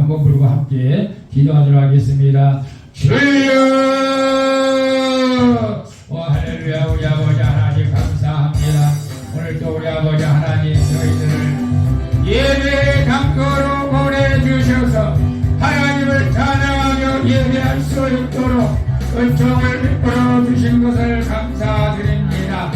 한번 부르고 함께 기도하도록 하겠습니다. 주여! 할렐루야. 우리 아버지 하나님 감사합니다. 오늘도 우리 아버지 하나님 저희들을 예배의 장소로 보내주셔서 하나님을 찬양하며 예배할 수 있도록 은총을 베풀어 주신 것을 감사드립니다.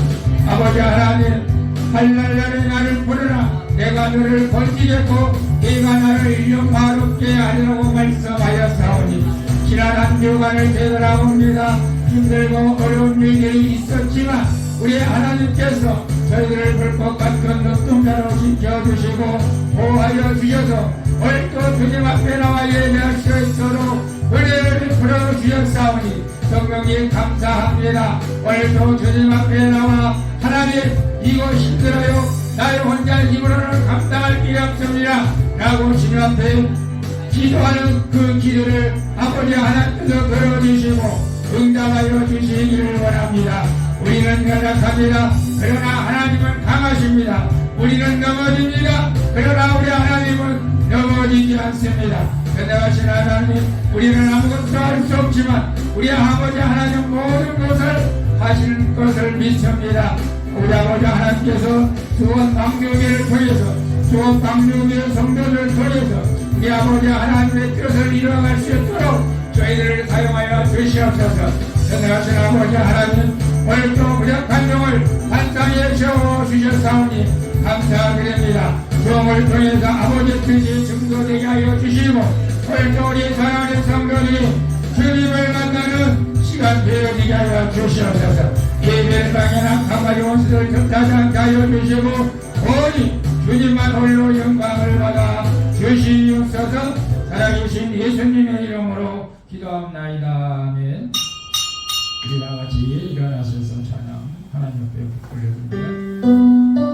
아버지 하나님, 할렐루야 나를 부르라. 내가 너를 건지겠고 네가 나를 영화롭게 하리라고 말씀하였사오니 지난 한 주간을 되돌아봅니다. 힘들고 어려운 일들이 있었지만 우리 하나님께서 저희들을 불꽃 같은 눈동자로 지켜주시고 보호하여 주셔서 오늘도 주님 앞에 나와 예배할 수 있도록 은혜를 베풀어 주셨사오니 성령님 감사합니다. 오늘도 주님 앞에 나와 하나님 이거 힘들어요. 나의 혼자 힘으로는 감당할 길이 없습니다 라고 주님 앞에 기도하는 그 기도를 아버지 하나님께서 들어주시고 응답하여 주시기를 원합니다. 우리는 연약합니다. 그러나 하나님은 강하십니다. 우리는 넘어집니다. 그러나 우리 하나님은 넘어지지 않습니다. 대단하신 하나님, 우리는 아무것도 할 수 없지만 우리 아버지 하나님 모든 것을 하시는 것을 믿습니다. 우리 아버지 하나님께서 수원 방주교회를 통해서 수원 방주교회 성도들을 통해서 우리 아버지 하나님의 뜻을 이뤄갈 수 있도록 저희들을 사용하여 주시옵소서. 선생하신 아버지 하나님, 오늘도 무력한 종을 한상에 세워주셨사오니 감사드립니다. 종을 통해서 아버지 뜻이 증거되게 하여 주시고 오늘도 우리 사랑하는 성도들이 주님을 만나는 시간 되어지게 하여 주시옵소서. 예배를 방해한 가마리 원수들 틈타지 않게 하여 주시고 오직 주님만 홀로 영광을 받아 주시옵소서. 살아계신 예수님의 이름으로 기도합나이다. 아멘. 우리 다같이 일어나셔서 찬양 하나님 앞에 올려드립니다.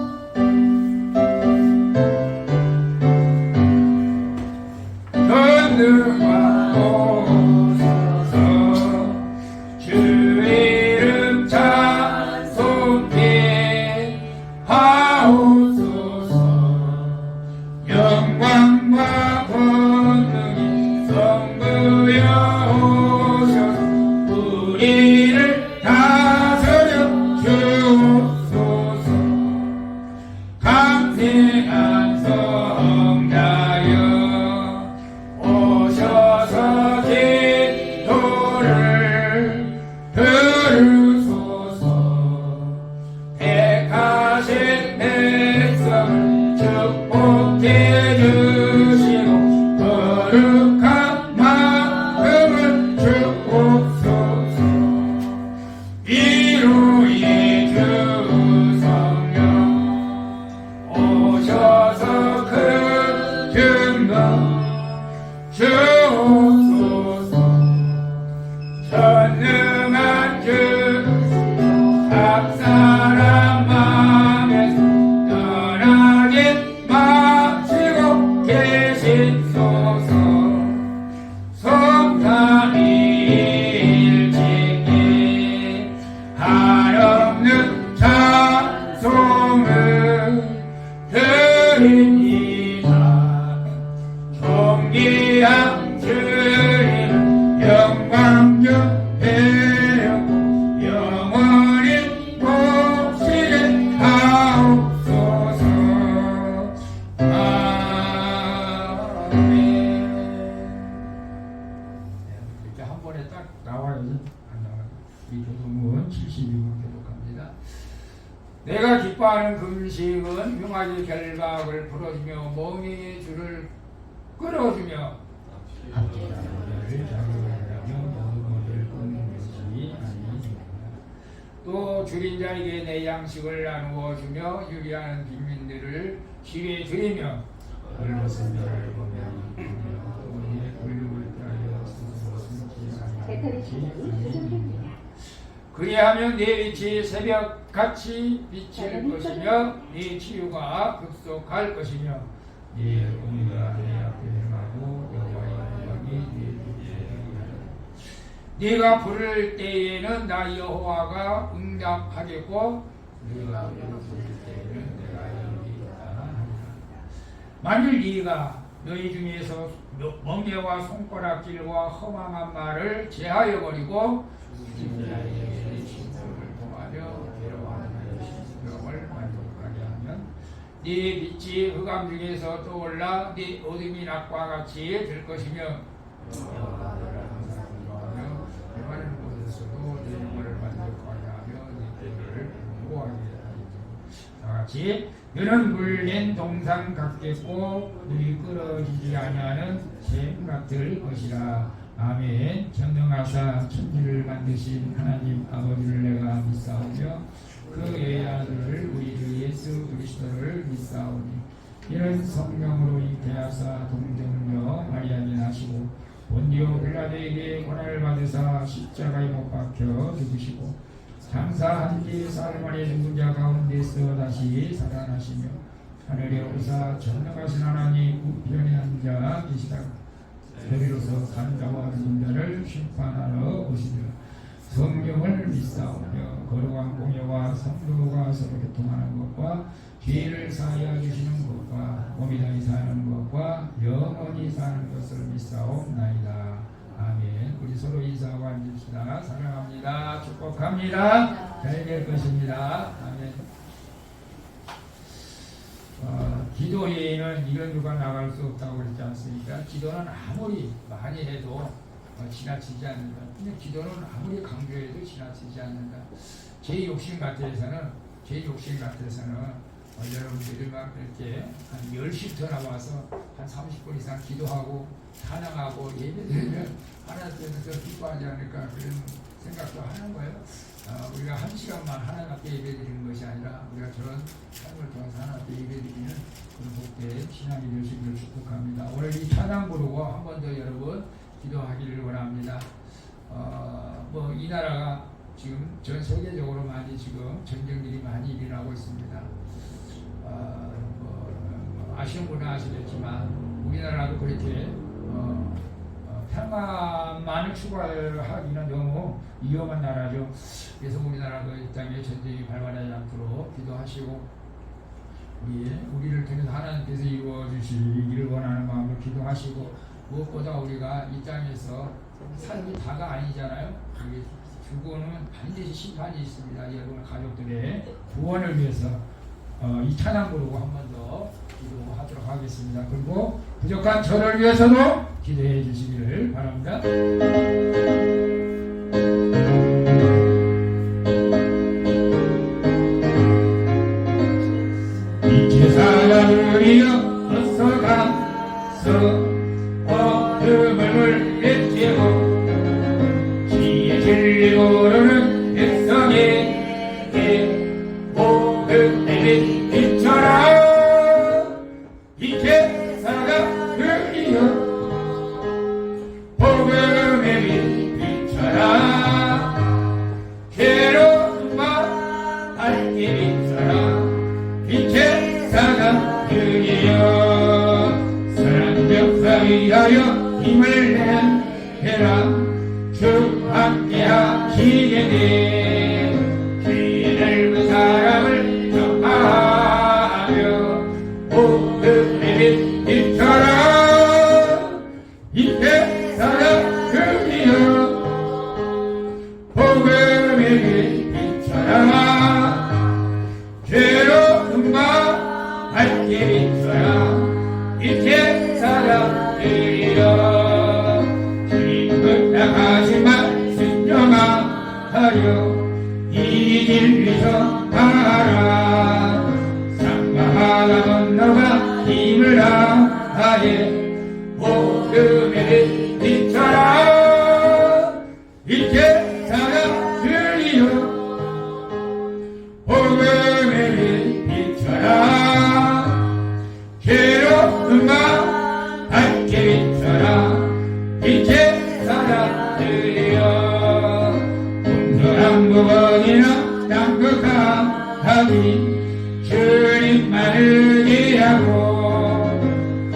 내가 기뻐하는 금식은 흉악의 결박을 풀어주며 멍에의 줄을 끌어주며 또 줄인 자에게 내 양식을 나누어 주며 유리하는 빈민들을 지혜 드리며 헐벗은 자를 보며 그리하면 네 빛이 새벽같이 비칠 것이며 네 치유가 급속할 것이며 네 공의가 내 앞에 행하고 여호와의 영광이 네 빛에 네가 부를 때에는 나 여호와가 응답하겠고 네가 부를 때에는 내가 여기 있다 하리라. 만일 네가 너희 중에서 멍에와 손가락질과 허망한 말을 제하여 버리고 진자의 신성을 통하여 괴로워하는 신성을 만족하게 하면 네 빛이 흑암 중에서 떠올라 네 어둠이 낮과 같이 될 것이며 많은 곳에서도 내 영혼을 만족하게 하며 네 길을 공부하게 하리라. 다같이 너는 물낸 동상 같겠고 물이 끊어지지 아니하는 샘 같을 것이라. 아멘. 전능하사 천지를 만드신 하나님 아버지를 내가 믿사오며 그의 아들 우리 주 예수 그리스도를 믿사오니 이는 성령으로 잉태하사 동정녀 마리아에 나시고 본디오 빌라도에게 고난을 받으사 십자가에 못 박혀 죽으시고 장사한 지 사흘 만에 죽은 자 가운데서 다시 살아나시며 하늘에 오르사 전능하신 하나님 우편에 앉아 계시다가 여기로서 산자와 죽은 자를 심판하러 오시며 성령을 믿사오며 거룩한 공예와 성도가 서로 교통하는 것과 죄를 사하여 주시는 것과 몸이 다시 사는 것과 영원히 사는 것을 믿사옵나이다. 아멘. 우리 서로 인사하고 앉읍시다. 사랑합니다. 축복합니다. 잘 될 것입니다. 아멘. 기도에는 이런 누가 나갈 수 없다고 그랬지 않습니까? 기도는 아무리 많이 해도 지나치지 않는다. 근데 기도는 아무리 강조해도 지나치지 않는다. 제 욕심 같아서는 여러분들이 막 이렇게 한 10시부터 나와서 한 30분 이상 기도하고 찬양하고 예배드리면 하나님께서 기뻐하지 않을까 그런 생각도 하는 거예요. 우리가 1시간만 하나님 앞에 예배드리는 것이 아니라 우리가 저런 삶을 통해서 하나님 앞에 예배드리는 그런 복된 신앙이 되시기를 축복합니다. 오늘 이 찬양 부르고 한 번 더 여러분 기도하기를 원합니다. 이 나라가 지금 전 세계적으로 많이 지금 전쟁들이 많이 일어나고 있습니다. 아시는 분은 아시겠지만 우리나라도 그렇게 평화만을 추구하기는 너무 위험한 나라죠. 그래서 우리나라도 이 땅에 전쟁이 발발하지 않도록 기도하시고 우리를 통해서 하나님께서 이루어주시기를 원하는 마음으로 기도하시고 무엇보다 우리가 이 땅에서 삶이 다가 아니잖아요. 죽음은 반드시 심판이 있습니다. 여러분 가족들의 구원을 위해서 이 찬양 부르고 한 번 더 기도하도록 하겠습니다. 그리고 부족한 저를 위해서도 기도해 주시기를 바랍니다. 이제 사람들이여 어서 가서 어둠을 물리치고 지혜 진리로는 백성에게 복음의 빛 비춰라. 이제 사람들이여 복음의 빛 비춰라. 괴로움과 밝게 비춰라. 이제 사람들이여 사랑 역사 위하여 힘을 내라. 주 함께 하시게 돼 귀에 넓은 사람을 전하며 복음의 빛 비춰라. 이때 사람들이여 복음의 빛 비춰라. 괴로움과 밝게 비춰라. 이때 사람들이여 주님 나가신 말씀 정하여 이 진리서 가라. 상가하다 건너가 힘을 다해 복음의 빛 비춰라. 이제 사람들이여 복음의 빛 비춰라. 괴로움과 밝게 비춰라. 이제 사람들이여 공손한 무번이나 땅끝하니 주님만을 위하고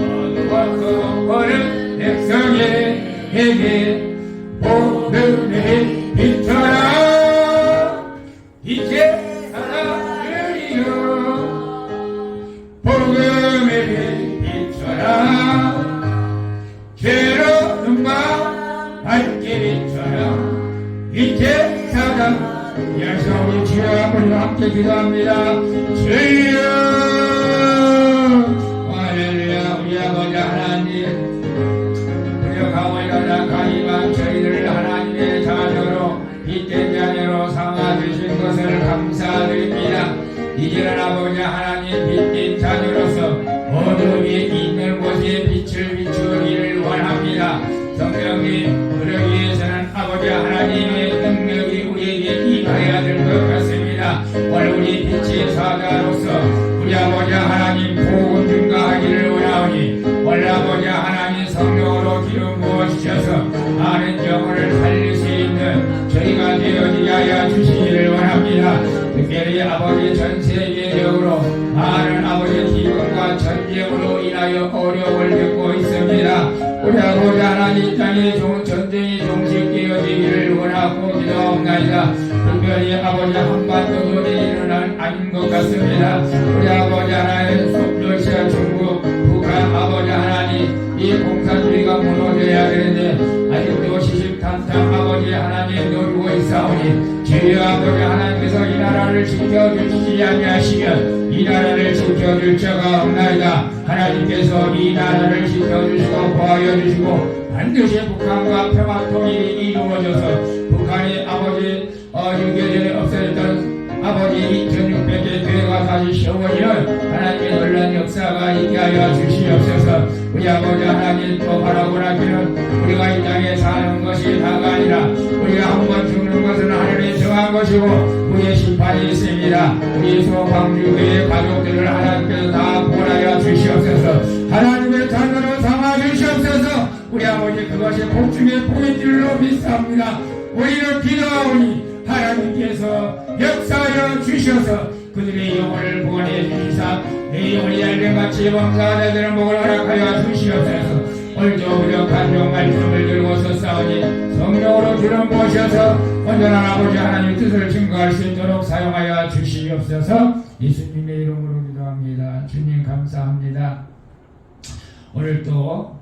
어두워 소원을 백성에게 복음의 비춰라. 이제 사람들이여 복음의 빛 비춰라. 금방 밝게 비춰라 이제 사장 예수 우리 주여 우리 함께 기도합니다. 주여 할렐루야. 우리 아버지 하나님 부족하오이다 가이만 저희를 하나님의 자녀로 빛된 자녀로 삼아주신 것을 감사드립니다. 이제는 아버지 하나님 빛된 자녀로서 어둠이 있는 곳에 빛을 비추기를 원합니다. 성령님 그러기 위해서는 아버지 하나님의 능력이 우리에게 임하여야 될 것 같습니다. 오늘 우리 빛의 사자로서 우리 아버지 하나님 복음 증가하기를 원하오니 오늘 아버지 하나님 성령으로 기름 부어주셔서 많은 영혼을 살릴 수 있는 저희가 되어지게 하여 주시기를 원합니다. 특별히 아버지 전 세계적으로 많은 아버지 기근과 전쟁으로 인하여 어려움을 겪고 있습니다. 우리 아버지 하나님 땅에 전쟁이 종식되어지기를 원하고 기도합니다. 특별히 아버지 한반도에 일어난 아닌 것 같습니다. 우리 아버지 하나님 러시아 중국 북한 아버지 하나님 이 공산주의가 무너져야 되는데 아직도 시시탄탄 아버지 하나님 놀고 있사오니 주여 아버지 하나님께서 이 나라를 지켜주시지 아니하시면 이 나라를 지켜줄 자가 없나이다. 하나님께서 이 나라를 지켜주시고 보호하여 주시고 반드시 북한과 평화 통일이 이루어져서 북한이 아버지 6개월 전에 없어졌던 아버지 2600개 교회가 다시 세워지는 하나님의 놀라운 역사가 있게 하여 주시옵소서. 우리 아버지 하나님 또 바라보라기는 우리가 이 땅에 사는 것이 다가 아니라 우리가 한번 죽는 것은 하늘에 정한 것이고 우리의 심판이 있습니다. 우리 소방주교의 가족들을 하나님께서 다 보호하여 주시옵소서. 하나님의 자녀로 삼아 주시옵소서. 우리 아버지 그것이 복중의 복인 줄로 믿사옵니다. 우리는 기도하오니 하나님께서 역사하여 주셔서 그들의 영혼을 구원해 주시사 내 영혼이 열매같이 범사하게 되는 복을 허락하여 주시옵소서. 오늘도 부족한 종 말씀을 들고서 싸우니 성령으로 주름 모셔서 온전한 아버지 하나님 뜻을 증거할 수 있도록 사용하여 주시옵소서. 예수님의 이름으로 기도합니다. 주님 감사합니다. 오늘도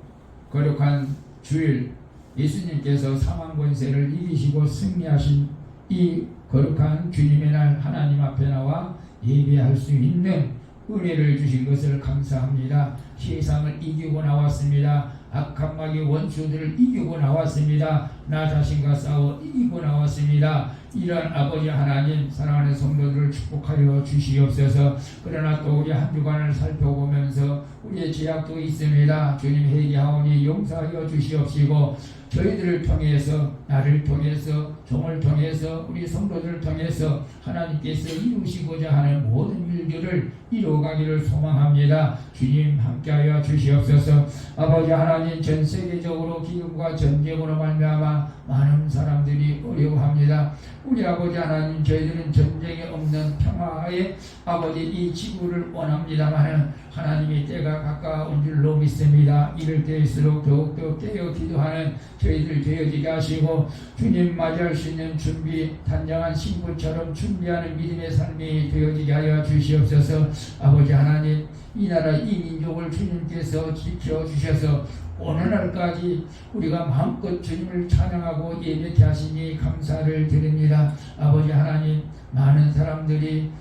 거룩한 주일 예수님께서 사망 권세를 이기시고 승리하신 이 거룩한 주님의 날 하나님 앞에 나와 예배할 수 있는 은혜를 주신 것을 감사합니다. 세상을 이기고 나왔습니다. 악한 마귀 원수들을 이기고 나왔습니다. 나 자신과 싸워 이기고 나왔습니다. 이런 아버지 하나님 사랑하는 성도들을 축복하여 주시옵소서. 그러나 또 우리 한 주간을 살펴보면서 우리의 죄악도 있습니다. 주님 회개하오니 용서하여 주시옵시고 저희들을 통해서 나를 통해서 종을 통해서 우리 성도들을 통해서 하나님께서 이루시고자 하는 모든 일들을 이루어가기를 소망합니다. 주님 함께하여 주시옵소서. 아버지 하나님 전 세계적으로 기근과 전쟁으로 말미암아 많은 사람들이 어려워합니다. 우리 아버지 하나님 저희들은 전쟁이 없는 평화의 아버지 이 지구를 원합니다만 하나님의 때가 가까운 줄로 믿습니다. 이럴 때일수록 더욱더 깨어 기도하는 저희들 되어지게 하시고 주님 맞이할 수 있는 준비 단장한 신부처럼 준비하는 믿음의 삶이 되어지게 하여 주시옵소서. 아버지 하나님 이 나라 이 민족을 주님께서 지켜주셔서 오늘날까지 우리가 마음껏 주님을 찬양하고 예배케 하시니 감사를 드립니다. 아버지 하나님 많은 사람들이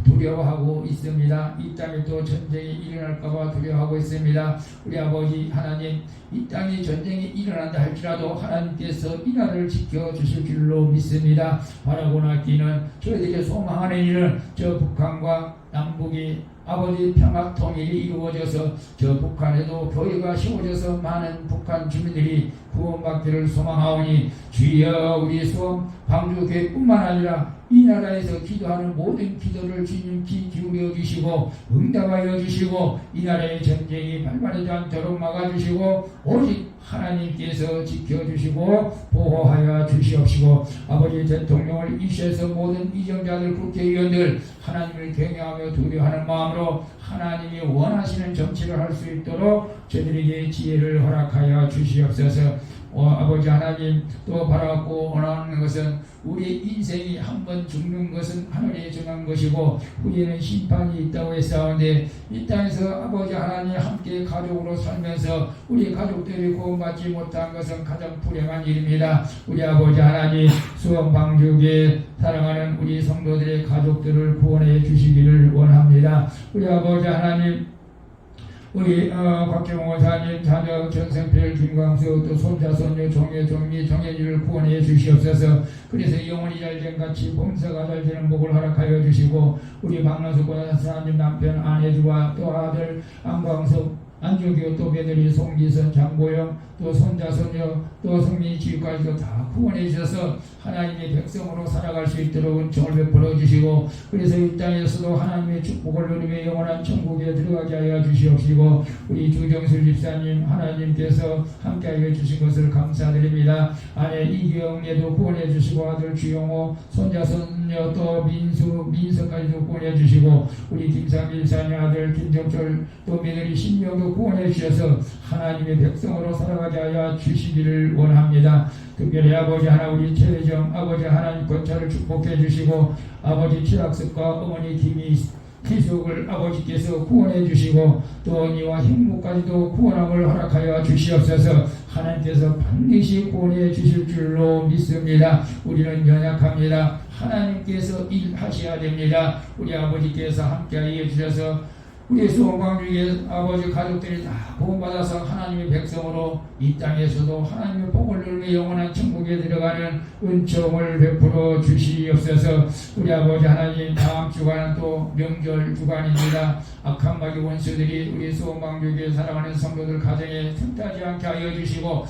두려워하고 있습니다. 이 땅에 또 전쟁이 일어날까봐 두려워하고 있습니다. 우리 아버지 하나님 이 땅에 전쟁이 일어난다 할지라도 하나님께서 이 나라를 지켜주실 줄로 믿습니다. 바라고 낳기는 저희들이 소망하는 일은 저 북한과 남북이 아버지 평화 통일이 이루어져서 저 북한에도 교회가 세워져서 많은 북한 주민들이 구원받기를 소망하오니 주여 우리 수원 방주교회뿐만 아니라 이 나라에서 기도하는 모든 기도를 주님 귀 기울여 주시고 응답하여 주시고 이 나라의 전쟁이 발발하지 않도록 막아주시고 오직 하나님께서 지켜주시고 보호하여 주시옵시고 아버지 대통령을 이시해서 모든 이정자들 국회의원들 하나님을 경외하며 두려워하는 마음으로 하나님이 원하시는 정치를 할 수 있도록 저들에게 지혜를 허락하여 주시옵소서. 아버지 하나님 또 바라고 원하는 것은 우리 인생이 한 번 죽는 것은 하늘에 정한 것이고 후에는 심판이 있다고 했사온데 이 땅에서 아버지 하나님 함께 가족으로 살면서 우리 가족들이 구원받지 못한 것은 가장 불행한 일입니다. 우리 아버지 하나님 수원방주교회 사랑하는 우리 성도들의 가족들을 구원해 주시기를 원합니다. 우리 아버지 하나님 우리 곽경호 원사님 자녀 전생필 김광수 또 손자 손녀 종혜 종미 종혜지를 구원해 주시옵소서. 그래서 영원히 잘된 같이 범사가 잘되는 복을 허락하여 주시고 우리 박만수 권사님 남편 안혜주와 또 아들 안광석 안중교 또 며느리 송기선 장보영 또 손자 손녀 또 성민이 지휘까지도 다 구원해 주셔서 하나님의 백성으로 살아갈 수 있도록 은총을 베풀어 주시고 그래서 이 땅에서도 하나님의 축복을 누리며 영원한 천국에 들어가게 하여 주시옵시고 우리 주정술 집사님 하나님께서 함께하여 주신 것을 감사드립니다. 아내 이경애도 구원해 주시고 아들 주영호 손자 손녀 또 민서까지도 구원해 주시고 우리 김상길 집사님 아들 김정철 또 며느리 신명도 구원해 주셔서 하나님의 백성으로 살아가게 하여 주시기를 원합니다. 특별히 아버지 하나 우리 최혜정 아버지 하나님 권찰을 축복해 주시고 아버지 최학습과 어머니 김희숙을 아버지께서 구원해 주시고 또 언니와 형부까지도 구원함을 허락하여 주시옵소서. 하나님께서 반드시 구원해 주실 줄로 믿습니다. 우리는 연약합니다. 하나님께서 일하셔야 됩니다. 우리 아버지께서 함께하여 주셔서 우리 수원광주의 아버지 가족들이 다 구원받아서 하나님의 백성으로 이 땅에서도 하나님의 복을 누리며 영원한 천국에 들어가는 은총을 베풀어 주시옵소서. 우리 아버지 하나님 다음 주간은 또 명절 주간입니다. 악한 마귀 원수들이 우리 수원광주에 살아가는 성도들 가정에 틈타지 않게 하여 주시고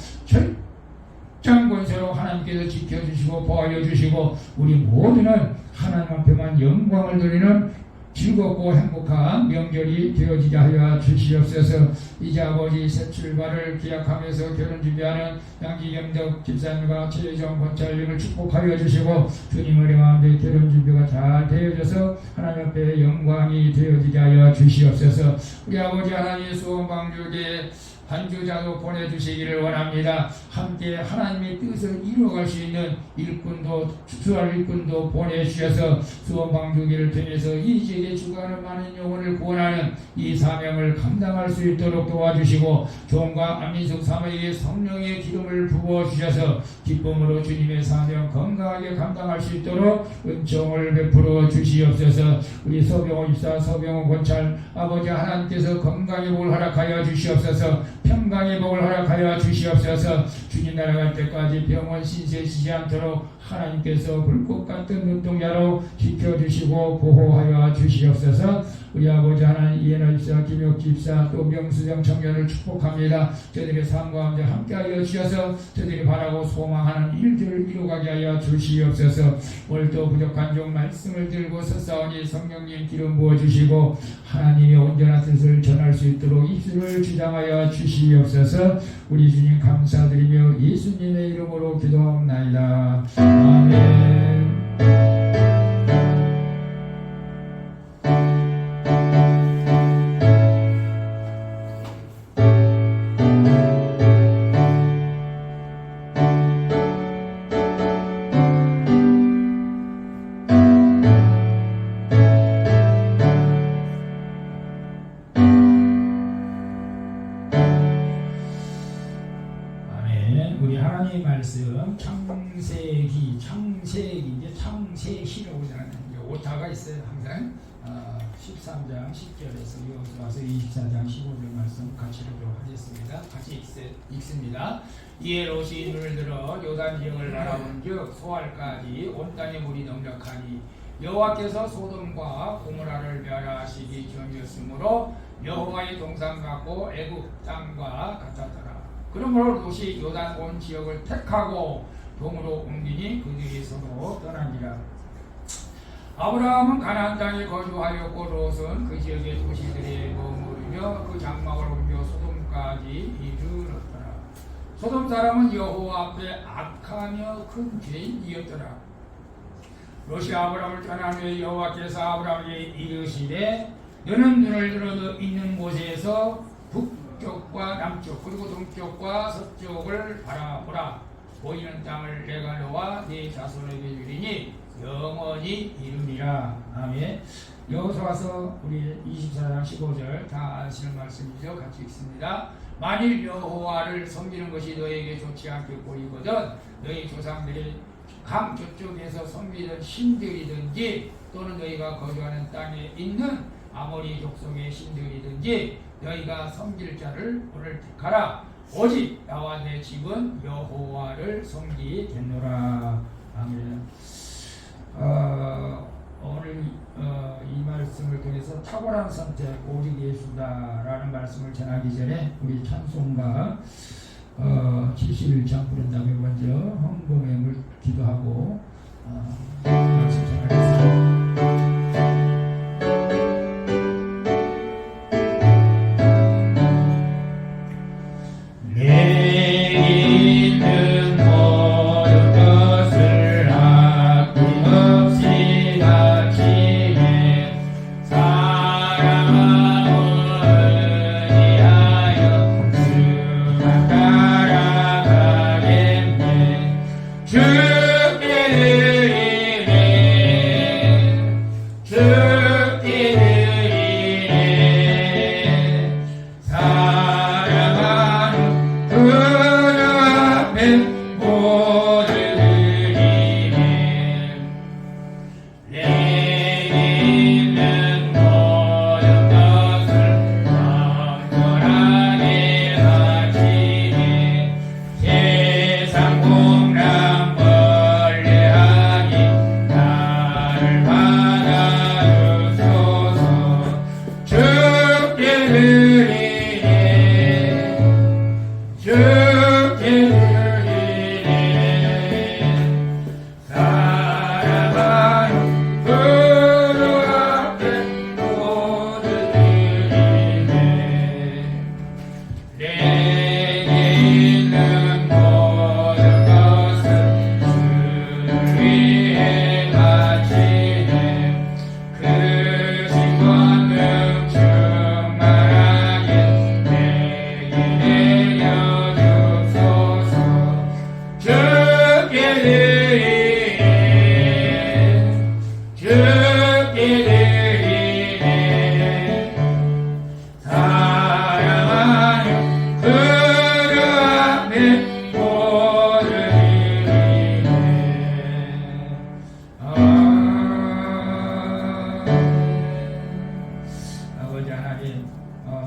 장권세로 하나님께서 지켜주시고 보호하여 주시고 우리 모두는 하나님 앞에만 영광을 드리는 즐겁고 행복한 명절이 되어지게 하여 주시옵소서. 이제 아버지 새 출발을 기약하면서 결혼 준비하는 양지경덕 집사님과 최혜정 권찰님을 축복하여 주시고 주님의 마음에 결혼 준비가 잘 되어져서 하나님 앞에 영광이 되어지게 하여 주시옵소서. 우리 아버지 하나님 수원방주에 반주자도 보내주시기를 원합니다. 함께 하나님의 뜻을 이루어갈 수 있는 일꾼도 주할 일꾼도 보내주셔서 수원방주기를 통해서 이 지역에 주가는 많은 영혼을 구원하는 이 사명을 감당할 수 있도록 도와주시고 종과 안민숙 사모에게 성령의 기름을 부어주셔서 기쁨으로 주님의 사명 건강하게 감당할 수 있도록 은총을 베풀어 주시옵소서. 우리 서병호 집사 서병호 권찰 아버지 하나님께서 건강의 복을 허락하여 주시옵소서. 평강의 복을 허락하여 주시옵소서. 주님 날아갈 때까지 병원 신세지지 않도록 하나님께서 불꽃 같은 눈동자로 지켜주시고 보호하여 주시옵소서. 우리 아버지 하나님 이해나 집사 김혁 집사 또 명수정 청년을 축복합니다. 저들의 삶과 함께 함께하여 주셔서 저들이 바라고 소망하는 일들을 이루어가게 하여 주시옵소서. 오늘도 부족한 종 말씀을 들고 섰사오니 성령님 기름 부어주시고 하나님의 온전한 뜻을 전할 수 있도록 입술을 주장하여 주시옵소서. 우리 주님 감사드리며 예수님의 이름으로 기도하옵나이다. 아멘. 우리 하나님의 말씀 창세기 이제 창세시라고 하는 오타가 있어요. 항상 13장 10절에서 이어서 와서 24장 15절 말씀 같이 보도록 하겠습니다. 같이 읽습니다. 이에 롯이 눈을 들어 요단 지역을 바라본즉 소알까지 온 땅의 물이 넉넉하니 여호와께서 소돔과 고모라를 멸하시기 전이었으므로 여호와의 동산 같고 애굽 땅과 같았더라. 그러므로 롯이 요단 온 지역을 택하고 동으로 옮기니 그들이 서로 떠나니라. 아브라함은 가나안 땅에 거주하였고 롯은 그 지역의 도시들에 머무르며 그 장막을 옮겨 소돔까지 이르렀더라. 소돔 사람은 여호와 앞에 악하며 큰 죄인이었더라. 롯이 아브라함을 떠난 후에 여호와께서 아브라함에게 이르시되 너는 눈을 들어 너 있는 곳에서 북쪽 북과 남쪽 그리고 동쪽과 서쪽을 바라보라. 보이는 땅을 내가 너와 네 자손에게 주리니 영원히 이루리라. 아멘. 여기서 와서 우리 24장 15절 다 아시는 말씀이죠. 같이 읽습니다. 만일 여호와를 섬기는 것이 너에게 좋지 않게 보이거든 너희 조상들이 강 저쪽에서 섬기던 신들이든지 또는 너희가 거주하는 땅에 있는 아모리 족속의 신들이든지 너희가 섬길 자를 오늘 택하라. 오직 나와 내 집은 여호와를 섬기겠노라. 아멘. 오늘 이 말씀을 통해서 탁월한 선택 오직 예수다라는 말씀을 전하기 전에 우리 찬송가 71장 부른다고 먼저 헌금의 기도하고 말씀 전하겠습니다.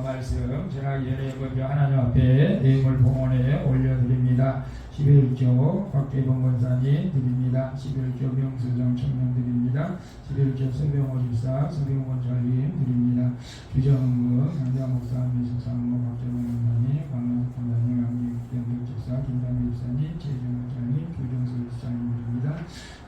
말씀 제가 예례 먼저 하나님 앞에 예물 봉헌에 올려드립니다. 11조 곽재봉 권사님 드립니다. 11조 명수정 청년 드립니다. 11조 서병호 집사 서병호 권사님 드립니다. 규정은 양장 목사 미숙상무 곽재봉 권사님 광명석 권사님 양기영 집사 김장미 집사님 최정 권사님 규정수 집사님 드립니다.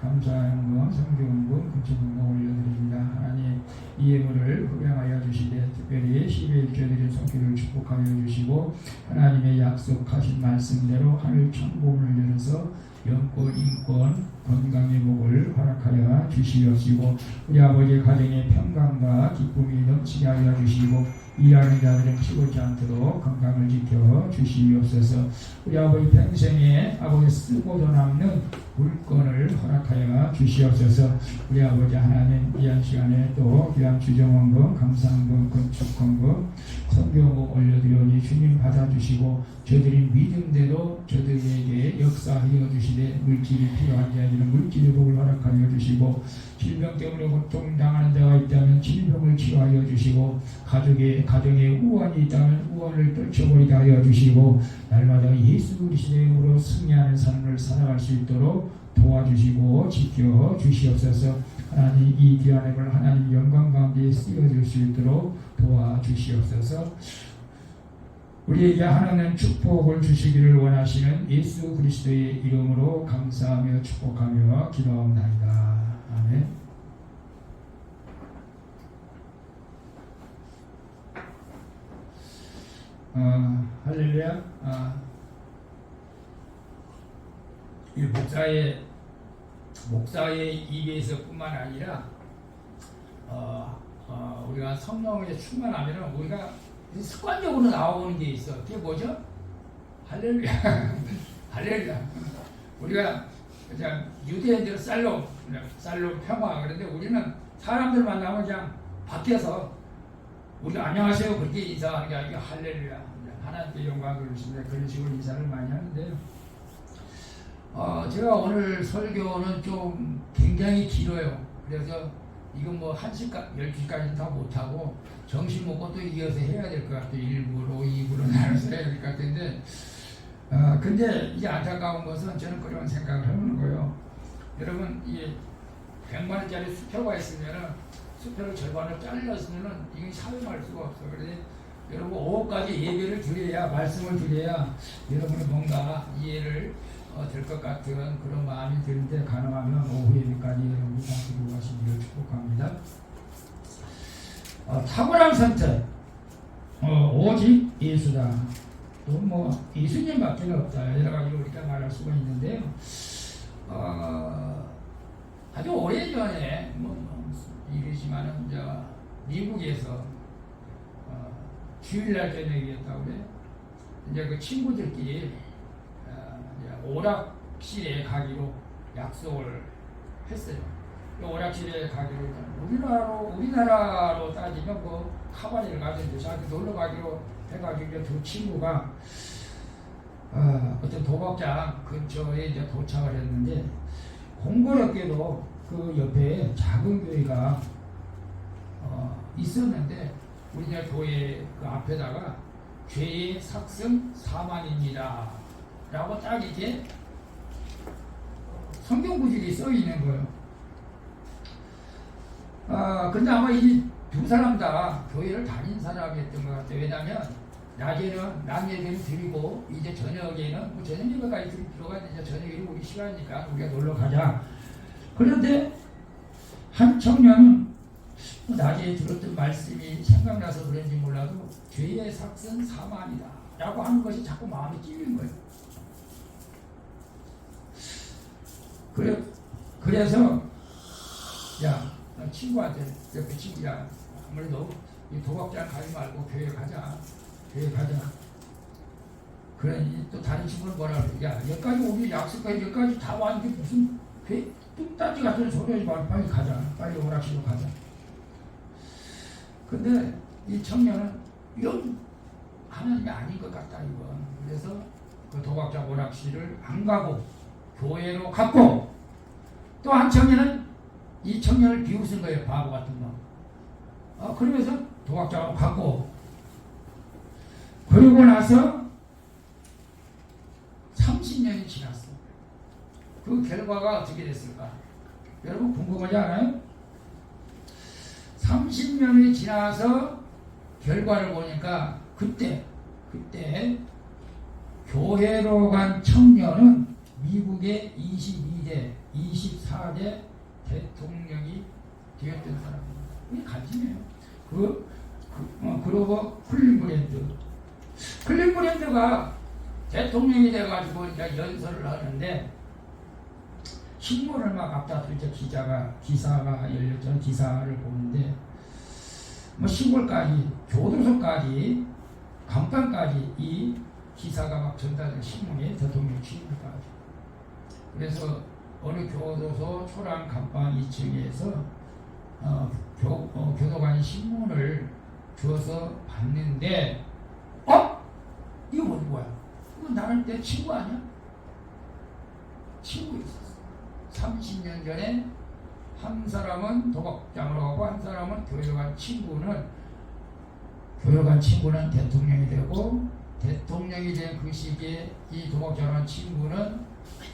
감사연금 성교연금 금치연금 올려드립니다. 하나님 이 예물을 흡양하여 주시되 특별히 11조 드린 손길을 축복하여 주시고 하나님의 약속하신 말씀대로 하늘 창고문을 열어서 영권, 인권, 건강의 복을 허락하여 주시옵시고 우리 아버지의 가정에 평강과 기쁨이 넘치게 하여 주시고 일하는 자들은 피곤치 않도록 건강을 지켜 주시옵소서. 우리 아버지 평생에 아버지 쓰고도 남는 물건을 허락하여 주시옵소서. 우리 아버지 하나님 이한 시간에 또 귀한 주정원금, 감사원금, 건축원금, 성경금 올려드리오니 주님 받아주시고 저들이 믿음대로 저들에게 역사하여 주시되 물질이 필요한 자에게는 물질의 복을 허락하여 주시고 질병 때문에 고통당하는 자가 있다면 질병을 치료하여 주시고 가정에 우환이 있다면 우환을 떨쳐버리게 하여 주시고 날마다 예수 그리스도의 이름으로 승리하는 삶을 살아갈 수 있도록 도와주시고 지켜 주시옵소서. 하나님 이 귀한 예물 하나님 영광 가운데 쓰여질 수 있도록 도와주시옵소서. 우리에게 하나님 축복을 주시기를 원하시는 예수 그리스도의 이름으로 감사하며 축복하며 기도합니다. 아멘. 할렐루야. 이 목사의 입에서뿐만 아니라 우리가 성령에 충만하면 우리가 습관적으로 나오는 게 있어. 그게 뭐죠? 할렐루야. 할렐루야. 우리가 그냥 유대인들 쌀로 평화. 그런데 우리는 사람들 만나면 그냥 밖에서 우리가 안녕하세요 그렇게 인사하는 게 아니라 할렐루야. 하나님께 영광을 주십니다. 그런 식으로 인사를 많이 하는데요. 제가 오늘 설교는 좀 굉장히 길어요. 그래서 이건 뭐 1시간, 12시까지는 다 못하고 점심 먹고 또 이어서 해야 될 것 같아요. 1부로, 2부로 나눠서 해야 될 것 같은데 근데 이게 안타까운 것은 저는 그런 생각을 하는 거예요. 여러분, 이 100만 원짜리 수표가 있으면은 수표를 절반을 잘랐으면은 이게 사용할 수가 없어. 그래서 여러분 오후까지 예배를 드려야, 말씀을 드려야 여러분이 뭔가 이해를 될 것 같은 그런 마음이 드는데, 가능하면 오후 예배까지 여러분이 다 드리고 가시기를 축복합니다. 탁월한 선택, 오직 예수다. 또 뭐 예수님밖에 없다. 여러 가지로 우리가 말할 수가 있는데요. 아주 오래전에 이르지만은 미국에서 주일날 저녁이었다고 그래요. 이제 그 친구들끼리 오락실에 가기로 약속을 했어요. 오락실에 가기로, 우리나라로 따지면 그 카바레를 가든지 저한테 놀러 가기로 해가지고 두 친구가 어떤 도박장 근처에 이제 도착을 했는데, 공교롭게도 그 옆에 작은 교회가 있었는데, 우리나라 교회 그 앞에다가 죄의 삭슨 사망입니다 라고 딱 이렇게 성경 구절이 써 있는 거예요. 근데 아마 이 두 사람 다 교회를 다닌 사람이었던 것 같아요. 왜냐하면 낮에는 낮 예배를 드리고 이제 저녁에는 뭐 저녁 예배까지 드릴 필요가 있는데, 저녁에는 우리 시간이니까 우리가 놀러 가자. 그런데 한 청년은 낮에 들었던 말씀이 생각나서 그런지 몰라도 죄의 삭슨 사망이다 라고 하는 것이 자꾸 마음에 찔린 거예요. 그래서 야, 친구한테, 옆에 친구야, 아무래도 이 도박장 가지 말고 교회 가자. 그러니 또 다른 친구는 뭐라 그래? 야, 여기까지 우리 약속까지 여기까지 다 왔는데 무슨 뚝딱지 같은 소리 하지 말고 빨리 가자. 빨리 오락실로 가자. 근데 이 청년은 이건 하나님이 아닌 것 같다 이건. 그래서 그 도박장 오락실을 안 가고 교회로 갔고, 또 한 청년은 이 청년을 비웃은 거예요. 바보 같은 거. 그러면서 도박장으로 갔고, 그러고 나서 30년이 지났어. 그 결과가 어떻게 됐을까? 여러분 궁금하지 않아요? 30년이 지나서 결과를 보니까 그때 교회로 간 청년은 미국의 22대, 24대 대통령이 되었던 사람입니다. 이게 간지네요. 그리고 클린브랜드가 대통령이 돼가지고 이제 연설을 하는데, 신문을 막 앞다투 이제 기사가 열렸잖아요. 기사를 보는데 뭐 시골까지, 교도소까지, 간판까지 이 기사가 막 전달된 신문에 대통령 취임까지. 그래서 어느 교도소 초랑 간판 2층에서 교도관이 신문을 주어서 봤는데, 이거 뭐야? 이거 나는 내 친구 아니야? 친구 있었어. 30년 전에 한 사람은 도박장으로 가고 한 사람은 교회 간 친구는 대통령이 되고, 대통령이 된 그 시기에 이 도박장 간 친구는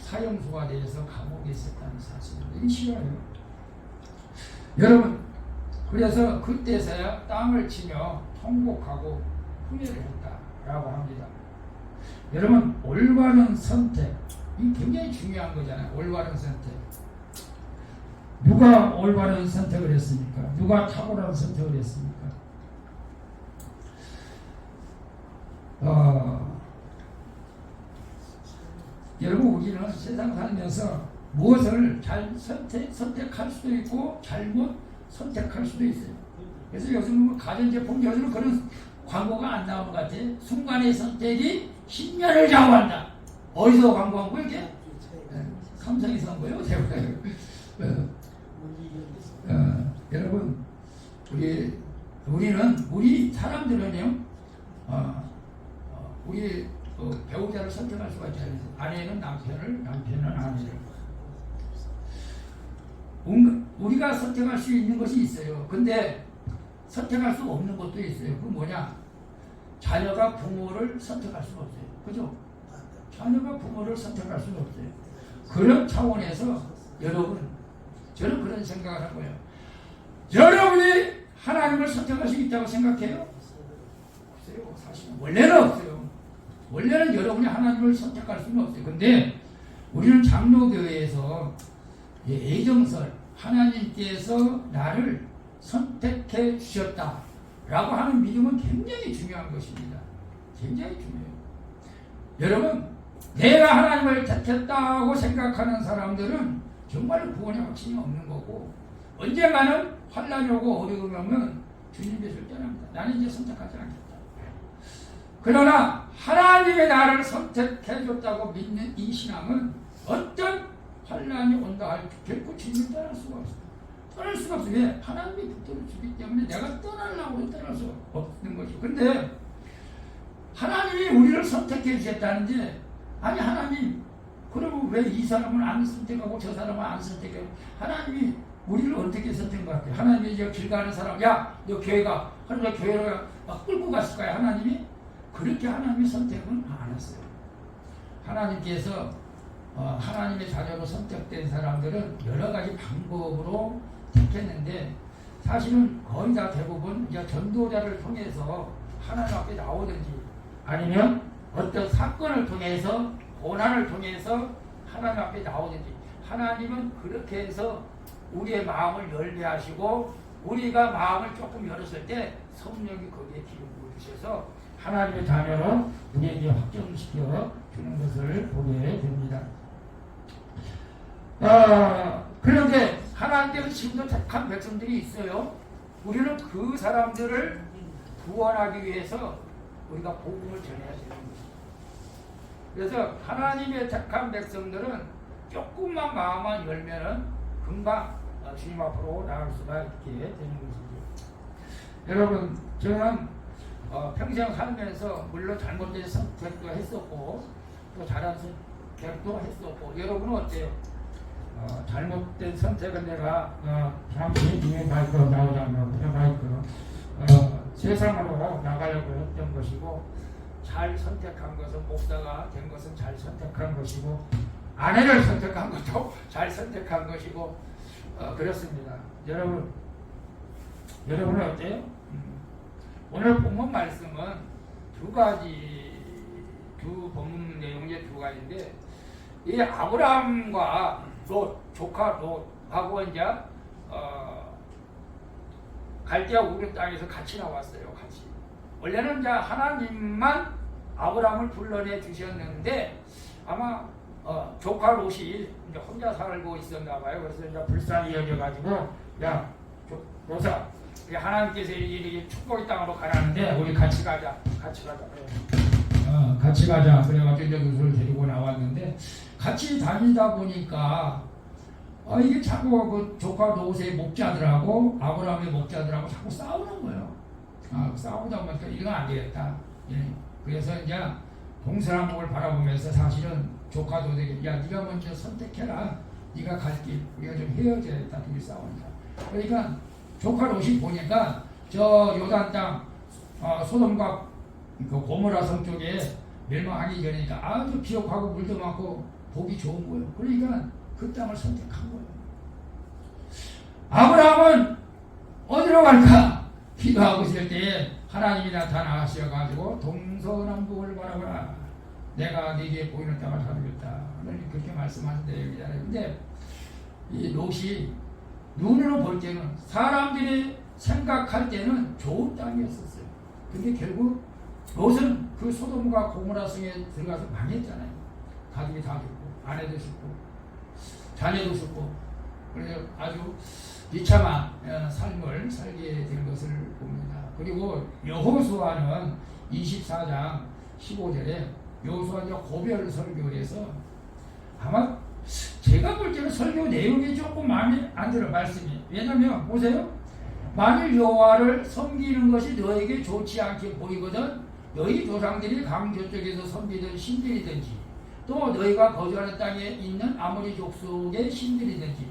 사형수가 돼서 감옥에 있었다는 사실을. 이게 싫어요. 여러분, 그래서 그때서야 땅을 치며 통곡하고 후회를 했다라고 합니다. 여러분, 올바른 선택, 이 굉장히 중요한 거잖아요. 올바른 선택. 누가 올바른 선택을 했습니까? 누가 탁월한 선택을 했습니까? 여러분, 우리는 세상 살면서 무엇을 잘 선택할 수도 있고 잘못 선택할 수도 있어요. 그래서 요즘은 가전제품, 요즘은 그런 광고가 안 나오는 것 같아. 순간의 선택이 10년을 좌우한다. 어디서 광고한 거야 이게? 삼성에서 한 거예요? 제가 여러분 우리 사람들은요 우리 배우자를 선택할 수가 있잖아요. 아내는 남편을, 남편은 아내를. 우리가 선택할 수 있는 것이 있어요. 근데 선택할 수 없는 것도 있어요. 그 뭐냐? 자녀가 부모를 선택할 수가 없어요. 그죠? 자녀가 부모를 선택할 수가 없어요. 그런 차원에서 여러분, 저는 그런 생각을 한 거예요. 여러분이 하나님을 선택할 수 있다고 생각해요? 없어요. 사실은 원래는 없어요. 원래는 여러분이 하나님을 선택할 수는 없어요. 근데 우리는 장로교회에서 애정설, 하나님께서 나를 선택해 주셨다라고 하는 믿음은 굉장히 중요한 것입니다. 굉장히 중요해요. 여러분, 내가 하나님을 택했다고 생각하는 사람들은 정말 구원의 확신이 없는 거고, 언젠가는 환난이 오고 어려움이 오면 주님께서 떠납니다. 나는 이제 선택하지 않겠다. 그러나 하나님의 나를 선택해 줬다고 믿는 이 신앙은 어떤 환난이 온다 할 결코 주님을 떠날 수가 없어요. 떠날 수가 없어요. 왜? 하나님이 붙들어 주기 때문에 내가 떠나려고 떠날 수 없는 것이죠. 근데 하나님이 우리를 선택해 주셨다는데, 아니 하나님 그러면 왜 이 사람은 안 선택하고 저 사람은 안 선택하고, 하나님이 우리를 어떻게 선택할까요? 하나님이 이제 길 가는 사람, 야 너 교회 가. 그러면 교회로 막 끌고 갔을까요? 하나님이? 그렇게 하나님이 선택은 안 했어요. 하나님께서 하나님의 자녀로 선택된 사람들은 여러 가지 방법으로 택했는데, 사실은 거의 다 대부분 이제 전도자를 통해서 하나님 앞에 나오든지, 아니면 어떤 사건을 통해서, 고난을 통해서 하나님 앞에 나오든지, 하나님은 그렇게 해서 우리의 마음을 열게 하시고, 우리가 마음을 조금 열었을 때 성령이 거기에 기름 부으셔서 하나님의 자녀로 우리에게 확정시켜 주는 것을 보게 됩니다. 그런데 하나님께서 지금도 택한 백성들이 있어요. 우리는 그 사람들을 구원하기 위해서 우리가 복음을 전해야 되는 것입니다. 그래서 하나님의 택한 백성들은 조금만 마음만 열면은 금방 주님 앞으로 나갈 수가 있게 되는 것이죠. 여러분, 저는 평생 살면서 물론 잘못된 선택도 했었고 또 잘한 선택도 했었고, 여러분은 어때요? 잘못된 선택은 내가 잠시 뒤에 마이크로 나오자면 마이크로 세상으로 나가려고 했던 것이고, 잘 선택한 것은, 목사가 된 것은 잘 선택한 것이고, 아내를 선택한 것도 잘 선택한 것이고, 그렇습니다. 여러분은 어때요? 오늘 본문 말씀은 두 본문 내용이 두 가지인데, 이 아브라함과 조카 롯하고 이제 갈대아 우르 땅에서 같이 나왔어요. 같이. 원래는 이제 하나님만 아브라함을 불러내 주셨는데, 아마 조카 롯이 이제 혼자 살고 있었나 봐요. 그래서 이제 불쌍히 여겨가지고, 야 롯아, 하나님께서 이렇게 축복의 땅으로 가라는데 우리 같이 가자. 같이 가자. 그래가지고 이제 롯을 데리고 나왔는데, 같이 다니다 보니까 이게 자꾸 그 조카 롯의 목자들하고 아브라함의 목자들하고 자꾸 싸우는 거예요. 싸우다 보니까 이건 안 되겠다. 그래서 이제 동서남북을 바라보면서 사실은 조카 롯에게, 야 네가 먼저 선택해라. 네가 갈 길, 우리가 좀 헤어져야겠다. 둘이 싸우니까. 그러니까 조카 롯이 보니까 저 요단 땅 소돔과 그 고모라 성 쪽에 멸망하기 전이니까 아주 기억하고 물도 많고 보기 좋은 거예요. 그러니까 그 땅을 선택한 거예요. 아브라함은 어디로 갈까? 기도하고 있을 때에 하나님이 나타나셔가지고 동서남북을 바라보라. 내가 네게 보이는 땅을 사주겠다. 그렇게 말씀하는데 여기잖아요. 근데 이 롯이 눈으로 볼 때는, 사람들이 생각할 때는 좋은 땅이었었어요. 근데 결국 롯은 그 소돔과 고모라 성에 들어가서 망했잖아요. 가족이 다 죽고, 아내도 죽고, 자녀도 죽고, 그래서 아주 비참한 삶을 살게 된 것을 봅니다. 그리고 여호수아는 24장 15절에 여호수아가 고별 설교를 해서 아마 제가 볼 때는 설교 내용이 조금 마음에 안 들어 말씀이. 왜냐면 보세요. 만일 여호와를 섬기는 것이 너에게 좋지 않게 보이거든 너희 조상들이 강저 쪽에서 섬기던 신들이든지 또 너희가 거주하는 땅에 있는 아모리 족속의 신들이든지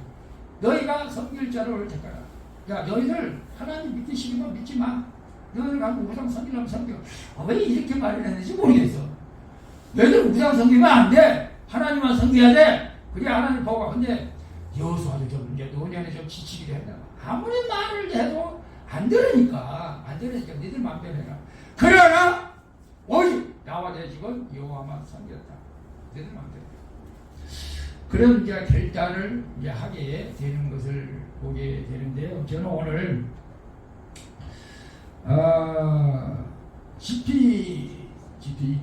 너희가 섬길 자를 택하라. 야 너희들 하나님 믿기 싫으면 믿지 마. 너희들 가서 우상 섬기려면 섬겨. 왜 이렇게 말을 했는지 모르겠어. 너희들 우상 섬기면 안 돼. 하나님만 섬겨야 돼. 그래 하나님 보고. 근데 여호수아도 좀 이제 노년에 좀 지치기도 했다. 아무리 말을 해도 안 들으니까 너희들 마음대로 해라. 그러나 오직 나와 내 집은 여호와만 섬겼다. 너희들 마음대로. 그런 이제 결단을 이제 하게 되는 것을 보게 되는데요. 저는 오늘 지피지기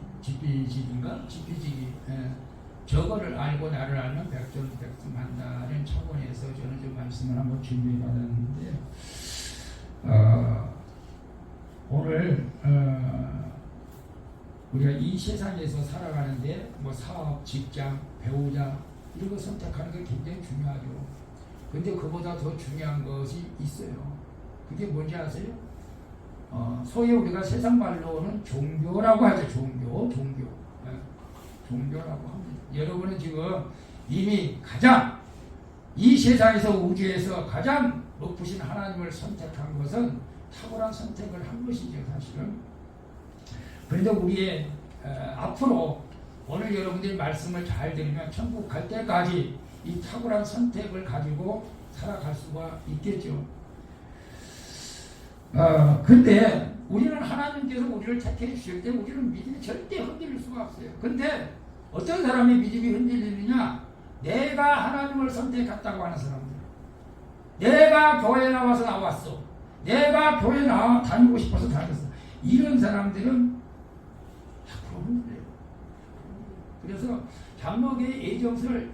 저거를 알고 나를 알면 백전백승한다는 차원에서 저는 좀 말씀을 한번 준비해 받았는데 오늘 우리가 이 세상에서 살아가는데 뭐 사업, 직장, 배우자 이런 거 선택하는 게 굉장히 중요하죠. 근데 그보다 더 중요한 것이 있어요. 그게 뭔지 아세요? 소위 우리가 세상 말로는 종교라고 하죠. 종교라고 합니다. 여러분은 지금 이미 가장 이 세상에서 우주에서 가장 높으신 하나님을 선택한 것은 탁월한 선택을 한 것이죠. 사실은. 그런데 우리의 앞으로 오늘 여러분들이 말씀을 잘 들으면 천국 갈 때까지 이 탁월한 선택을 가지고 살아갈 수가 있겠죠. 근데 우리는 하나님께서 우리를 택해 주실 때 우리는 믿음이 절대 흔들릴 수가 없어요. 근데 어떤 사람이 믿음이 흔들리느냐? 내가 하나님을 선택했다고 하는 사람들. 내가 교회 나와서 나왔어. 내가 교회 다니고 싶어서 다녔어. 이런 사람들은 앞으로 흔들려요. 그래서 장로교의 예정서를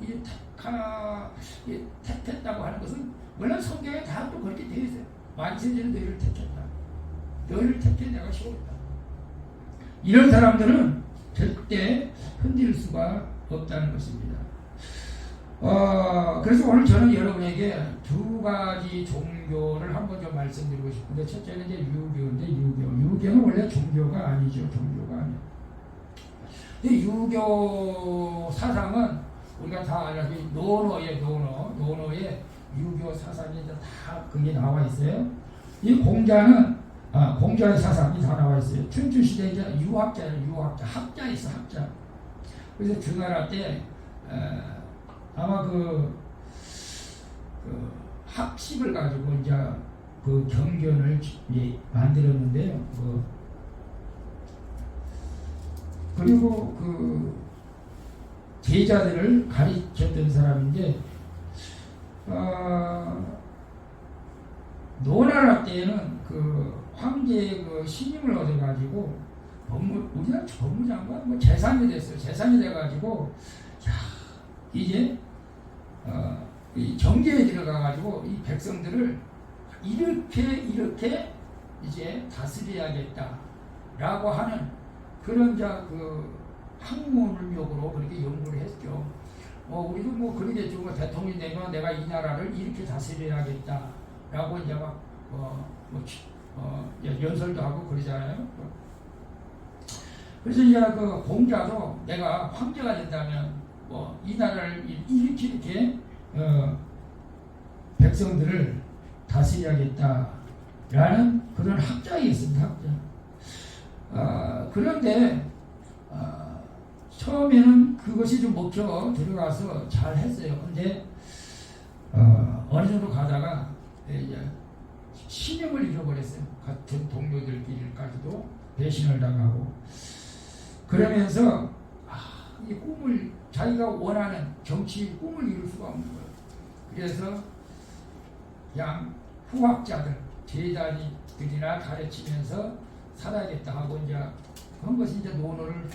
택했다고 하는 것은 물론 성경에 다 또 그렇게 되어 있어요. 만세전에 너희를 택했다. 너희를 택해 내가 세웠다. 이런 사람들은 절대 흔들 수가 없다는 것입니다. 그래서 오늘 저는 여러분에게 두 가지 종교를 한번 좀 말씀드리고 싶은데 첫째는 이제 유교인데 유교는 원래 종교가 아니죠. 종교가 아니에요. 근데 유교 사상은 우리가 다 알아요. 노노의 유교 사상이 다 그게 나와 있어요. 이 공자는 공자의 사상이 다 나와 있어요. 춘추 시대 이제 학자 있어 학자. 그래서 주나라 때 아마 그 학식을 가지고 이제 그 경전을 만들었는데요. 그리고 그 제자들을 가르쳤던 사람인데 노나라 때에는 그 황제의 그 신임을 얻어가지고 우리나라 법무장관 뭐 재산이 됐어요. 재산이 돼가지고 이제 이 정계에 들어가가지고 이 백성들을 이렇게 이제 다스려야겠다라고 하는 그런 그 학문력으로 그렇게 연구를 했죠. 우리도 뭐 그러겠죠. 뭐 대통령이 되면 내가 이 나라를 이렇게 다스려야겠다라고 이제 막 연설도 하고 그러잖아요. 그래서 이제 그 공자도 내가 황제가 된다면 이 나라를 이렇게 백성들을 다스려야겠다라는 그런 학자였습니다. 학자. 그런데 처음에는 그것이 좀 먹혀 들어가서 잘 했어요. 근데 어느 정도 가다가 이제 신임을 잃어버렸어요. 같은 동료들끼리까지도 배신을 당하고 그러면서 이 꿈을 자기가 원하는 정치 꿈을 이룰 수가 없는 거예요. 그래서 그냥 후학자들 제자들이나 가르치면서 살아야겠다 하고 이제 그런 것이 이제 논어를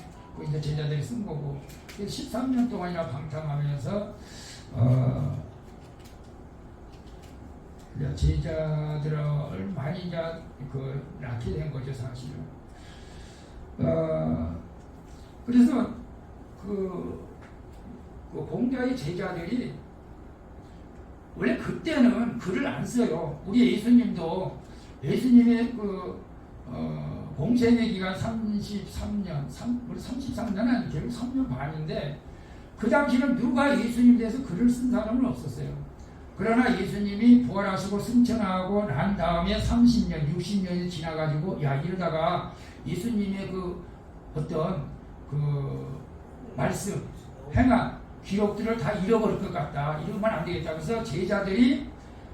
이제 제자들이 쓴 거고 13년 동안이나 방탕하면서 이제 제자들을 많이 이제 낳게 된 거죠, 사실은. 그래서 공자의 제자들이 원래 그때는 글을 안 써요. 우리 예수님도 예수님의 공생의 기간 33년, 우리 33년은 아니 결국 3년 반인데 그 당시는 누가 예수님에 대해서 글을 쓴 사람은 없었어요. 그러나 예수님이 부활하시고 승천하고 난 다음에 30년, 60년이 지나가지고 야 이러다가 예수님의 어떤 말씀, 행한 기록들을 다 잃어버릴 것 같다. 이러면 안 되겠다. 그래서 제자들이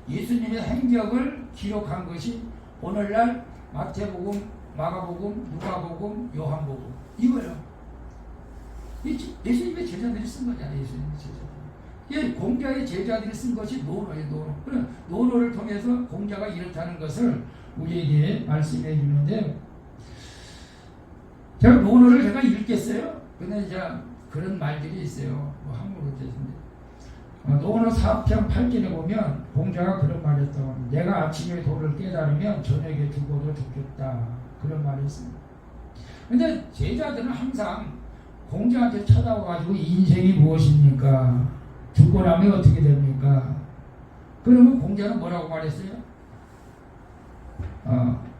예수님의 행적을 기록한 것이 오늘날 마태복음, 마가복음, 누가복음, 요한복음 이거예요. 예수님의 제자들이 쓴 거잖아요. 예수님의 제자들. 이 공자의 제자들이 쓴 것이 논어예요. 논어. 그래 논어를 통해서 공자가 이렇다는 것을 우리에게 말씀해 주는데 제가 논어를 제가 읽겠어요. 근데 이제 그런 말들이 있어요. 한국어로 됐는데 논어 4편 8절에 보면 공자가 그런 말을 했다고 합니다. 내가 아침에 도를 깨달으면 저녁에 죽어도 좋겠다. 그런 말이 있습니다. 근데 제자들은 항상 공자한테 찾아와가지고 인생이 무엇입니까? 죽고 나면 어떻게 됩니까? 그러면 공자는 뭐라고 말했어요?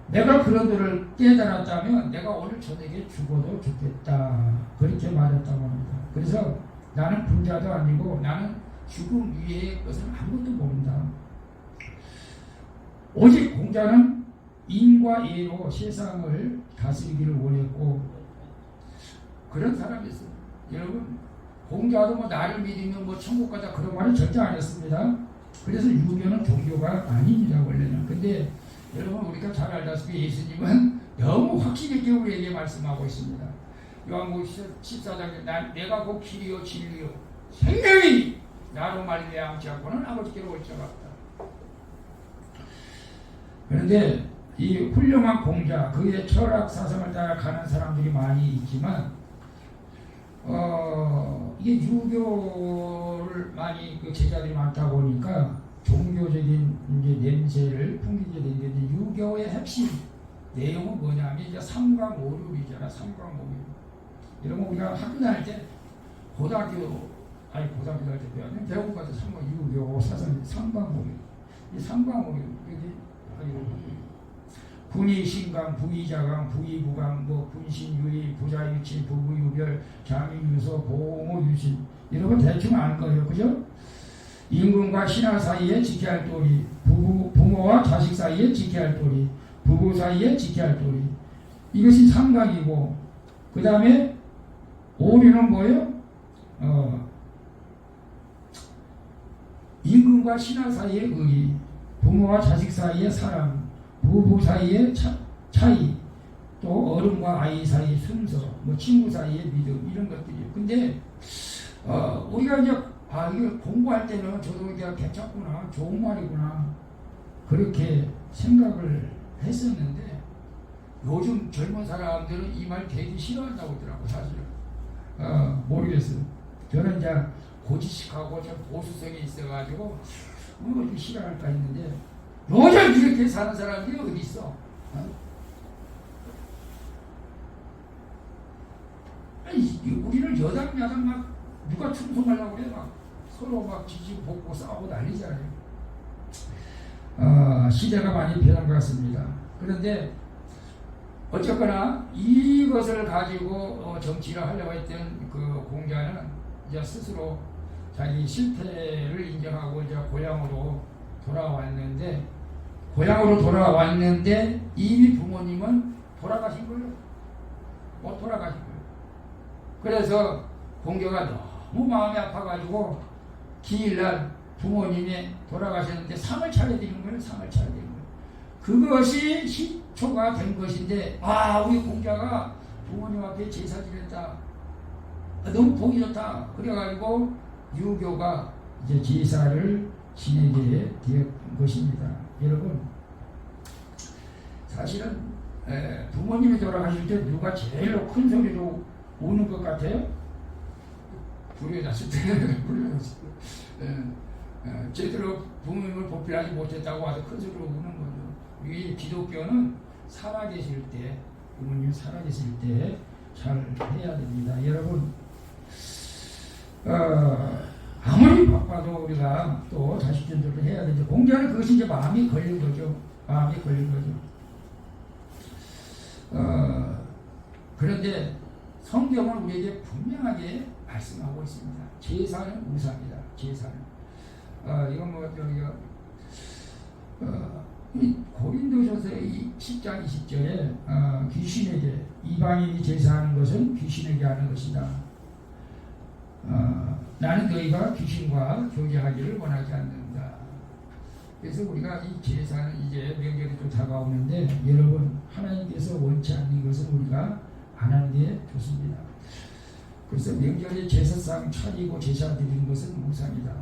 내가 그런들을 깨달았다면 내가 오늘 저녁에 죽어도 좋겠다. 그렇게 말했다고 합니다. 그래서 나는 분자도 아니고 나는 죽음 위의 것은 아무것도 모른다. 오직 공자는 인과 예로 세상을 다스리기를 원했고 그런 사람이었어요. 여러분 공자도 나를 믿으면 천국 가자 그런 말은 절대 안 했습니다. 그래서 유교는 종교가 아닙니다 원래는. 근데 여러분 우리가 잘 알다시피 예수님은 너무 확신 있게 우리에게 말씀하고 있습니다. 요한복음 14장에 내가 곧 길이요 진리요 생명이 나로 말미암지 않고는 아버지께로 올 자가 없다. 그런데 이 훌륭한 공자 그의 철학 사상을 따라 가는 사람들이 많이 있지만 이게 유교를 많이 제자들이 많다 보니까 종교적인 이제 냄새를 풍기게 된 게 유교의 핵심 내용은 뭐냐면 이제 삼강오륜이잖아. 삼강오륜. 이런 거 우리가 학교 다닐 때 고등학교 다닐 때 배웠는데 대학원 가서 유교 사상 삼강오륜. 이 삼강오륜 여기 군의 신강, 부의자강, 부의부강, 군신유의, 부자유치, 부부유별, 장유유서, 보호유신 이런 거 대충 아는 거예요, 그죠? 임금과 신하 사이에 지켜야 할 도리, 부모와 자식 사이에 지켜야 할 도리, 부부 사이에 지켜야 할 도리. 이것이 삼강이고, 그 다음에 오류는 뭐예요? 임금과 신하 사이의 의리, 부모와 자식 사이의 사랑, 부부 사이의 차이, 또 어른과 아이 사이의 순서, 친구 사이의 믿음 이런 것들이에요. 근데 우리가 이제 이거 공부할 때는 저도 이제 괜찮구나, 좋은 말이구나 그렇게 생각을 했었는데 요즘 젊은 사람들은 이 말 되게 싫어한다고 하더라고 사실은. 모르겠어요. 저는 이제 고지식하고 좀 보수성이 있어가지고 좀 싫어할까 했는데 요즘 이렇게 사는 사람들이 어디 있어? 우리는 여당 막 누가 충성하려고 그래 막 서로 막 지지고 볶고 싸우고 난리잖아요. 시대가 많이 변한 것 같습니다. 그런데 어쨌거나 이것을 가지고 정치를 하려고 했던 그 공자는 이제 스스로 자기 실패를 인정하고 이제 고향으로 돌아왔는데 이미 부모님은 돌아가신 거예요. 못 돌아가신 거예요. 그래서 공자가 너무 마음이 아파가지고 기일날 부모님이 돌아가셨는데 상을 차려드리는 거예요. 상을 차려드리는 거예요. 그것이 시초가 된 것인데 우리 공자가 부모님 앞에 제사 지냈다. 너무 보기 좋다. 그래가지고 유교가 이제 제사를 지내게 된 것입니다. 여러분 사실은 부모님이 돌아가실 때 누가 제일로 큰 소리로 우는 것 같아요? 불효자실 때. 제대로 부모님을 보필하지 못했다고 와서 큰 소리로 우는 거죠. 이 기독교는 살아계실 때, 부모님이 살아계실 때 잘 해야 됩니다. 여러분, 아무리 바빠도 우리가 또 자식 전도를 해야 되죠. 공자는 그것이 이제 마음이 걸린 거죠. 마음이 걸린 거죠. 그런데 성경은 우리에게 분명하게 말씀하고 있습니다. 제사는 우상이다. 제사는. 이건 뭐 저기가 고린도전서 10장 20절에 귀신에게 이방인이 제사하는 것은 귀신에게 하는 것이다. 나는 너희가 귀신과 교제하기를 원하지 않는다. 그래서 우리가 이 제사는 이제 명절이 또 다가오는데 여러분 하나님께서 원치 않는 것은 우리가 안 하는 게 좋습니다. 그래서 명절에 제사상 차리고 제사 드리는 것은 우상이다.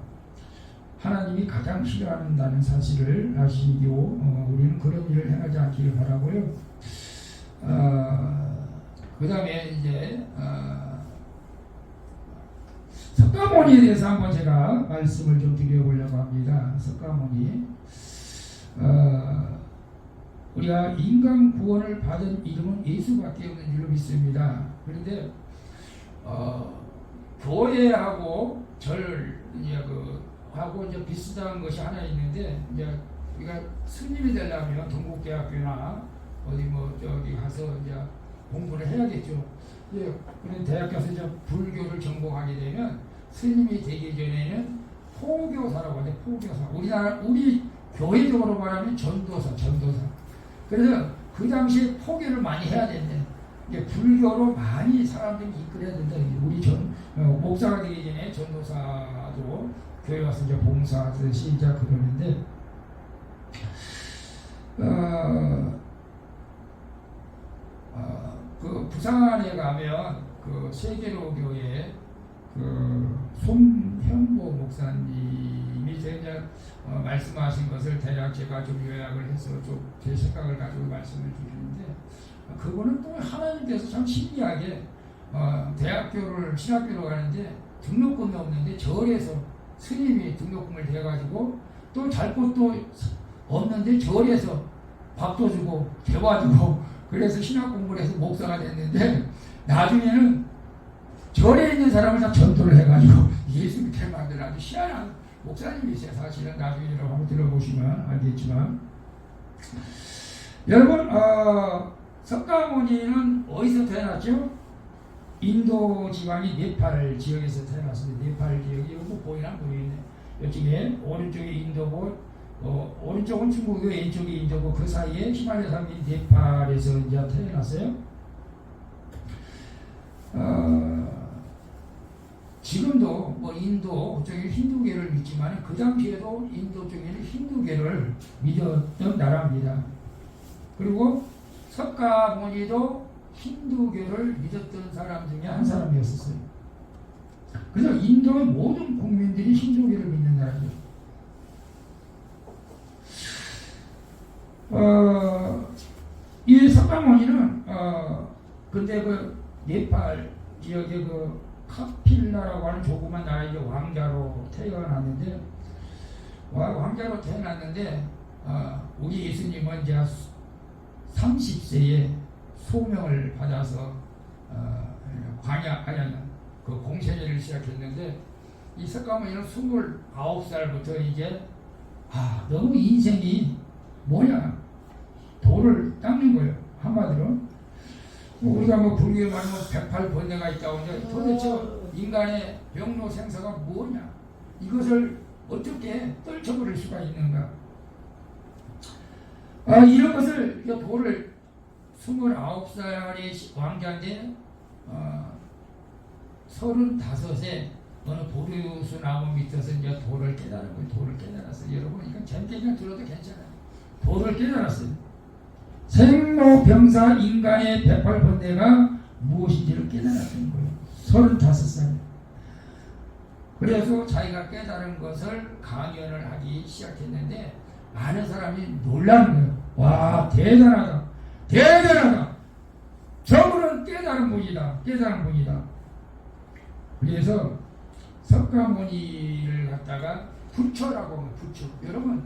하나님이 가장 싫어한다는 사실을 아시고 우리는 그런 일을 행하지 않기를 바라고요. 그 다음에 이제 석가모니에 대해서 한번 제가 말씀을 좀 드려보려고 합니다. 석가모니, 우리가 인간 구원을 받은 이름은 예수밖에 없는 줄로 믿습니다. 그런데 교회하고 절 하고 이제 비슷한 것이 하나 있는데, 이제 우리가 스님이 되려면 동국대학교나 어디 뭐 저기 가서 이제 공부를 해야겠죠. 예, 그런 대학 가서 이제 불교를 전공하게 되면 스님이 되기 전에는 포교사라고 하죠. 포교사. 우리 교회적으로 말하면 전도사. 그래서 그 당시에 포교를 많이 해야 된대. 이제 불교로 많이 사람들이 이끌어야 된다. 우리 목사가 되기 전에 전도사도 교회 와서 이제 봉사하듯이 이제 그러는데, 그 부산에 가면 그 세계로 교회 그 손현보 목사님이 제가 말씀하신 것을 대략 제가 좀 요약을 해서 좀 제 생각을 가지고 말씀을 드리는데, 그거는 또 하나님께서 참 신기하게 대학교를 신학교로 가는데 등록금이 없는데 절에서 스님이 등록금을 대가지고 또 잘 곳도 없는데 절에서 밥도 주고 대화주고 그래서 신학 공부를 해서 목사가 됐는데, 나중에는 절에 있는 사람을 다 전도를 해가지고 예수 믿게 만든 아주 희한한 목사님이세요. 사실은 나중에 한번 들어보시면 알겠지만, 여러분 석가모니는 어디서 태어났죠? 인도 지방이 네팔 지역에서 태어났습니다. 네팔 지역이 여기 보이나 모르겠네. 이쪽에 오른쪽에 인도고 오른쪽은 중국이고 왼쪽이 인도고 그 사이에 히말라야 산맥이 네팔에서 이제 태어났어요. 지금도 뭐 인도 쪽에 힌두교를 믿지만 그 당시에도 인도 쪽에는 힌두교를 믿었던 나라입니다. 그리고 석가모니도 힌두교를 믿었던 사람 중에 한 사람이었었어요. 그래서 인도의 모든 국민들이 힌두교를 믿는 나라죠. 이 석가모니는 근데 그 네팔 지역의 그 카필라라고 하는 조그만 나라의 왕자로 태어났는데, 우리 예수님은 이제 30세에 소명을 받아서 그 공생애를 시작했는데, 이 석가모니는 29살부터 이제 너무 인생이 뭐냐, 돌을 닦는 거예요. 한마디로 우리가 뭐 불교에 말하면 108번뇌가 있다고 하는데, 도대체 인간의 병로 생사가 뭐냐, 이것을 어떻게 떨쳐버릴 수가 있는가. 이런 것을 돌을 29살의 왕자인데 35세 어느 보류수 나무 밑에서 이제 도를 깨달은 거예요. 도를 깨달았어요. 여러분 이건 재밌게 들어도 괜찮아요. 도를 깨달았어요. 생로병사 인간의 108번뇌가 무엇인지를 깨달았던 거예요. 35살. 그래서 자기가 깨달은 것을 강연을 하기 시작했는데, 많은 사람이 놀라는 거예요. 와, 대단하다. 저분은 깨달은 분이다. 그래서 석가모니를 갖다가 부처라고 하면 부처. 여러분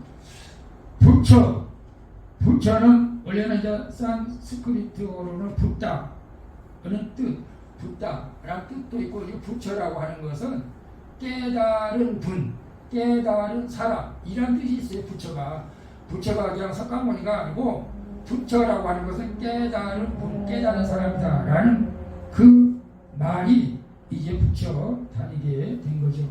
부처는 원래는 이제 산스크리트어로는 붓다 그런 뜻, 붓다라는 뜻도 있고, 이 부처라고 하는 것은 깨달은 분, 깨달은 사람 이런 뜻이 있어요. 부처가 그냥 석가모니가 아니고 부처라고 하는 것은 깨달은 분, 깨달은 사람이다라는 그 말이 이제 부처 다니게 된 거죠.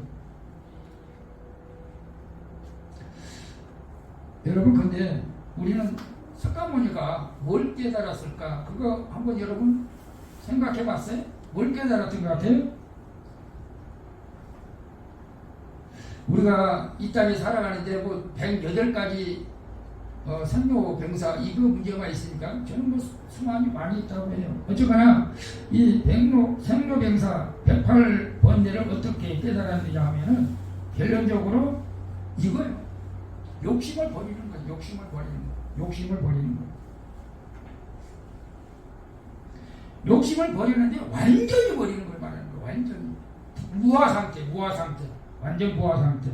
여러분, 근데 우리는 석가모니가 뭘 깨달았을까? 그거 한번 여러분 생각해 봤어요? 뭘 깨달았던 것 같아요? 우리가 이 땅에 살아가는데 뭐 108가지 생로병사 이거 문제가 있으니까 저는 뭐 수많이 많이 있다고 해요. 어쨌거나 이 생로병사 108번뇌를 어떻게 깨달았느냐 하면은 결론적으로 이거예요. 욕심을 버리는 거예요. 욕심을 버리는 거예요. 욕심을 버리는데 완전히 버리는 걸 말하는 거예요. 완전히 무아 상태. 완전 무아 상태.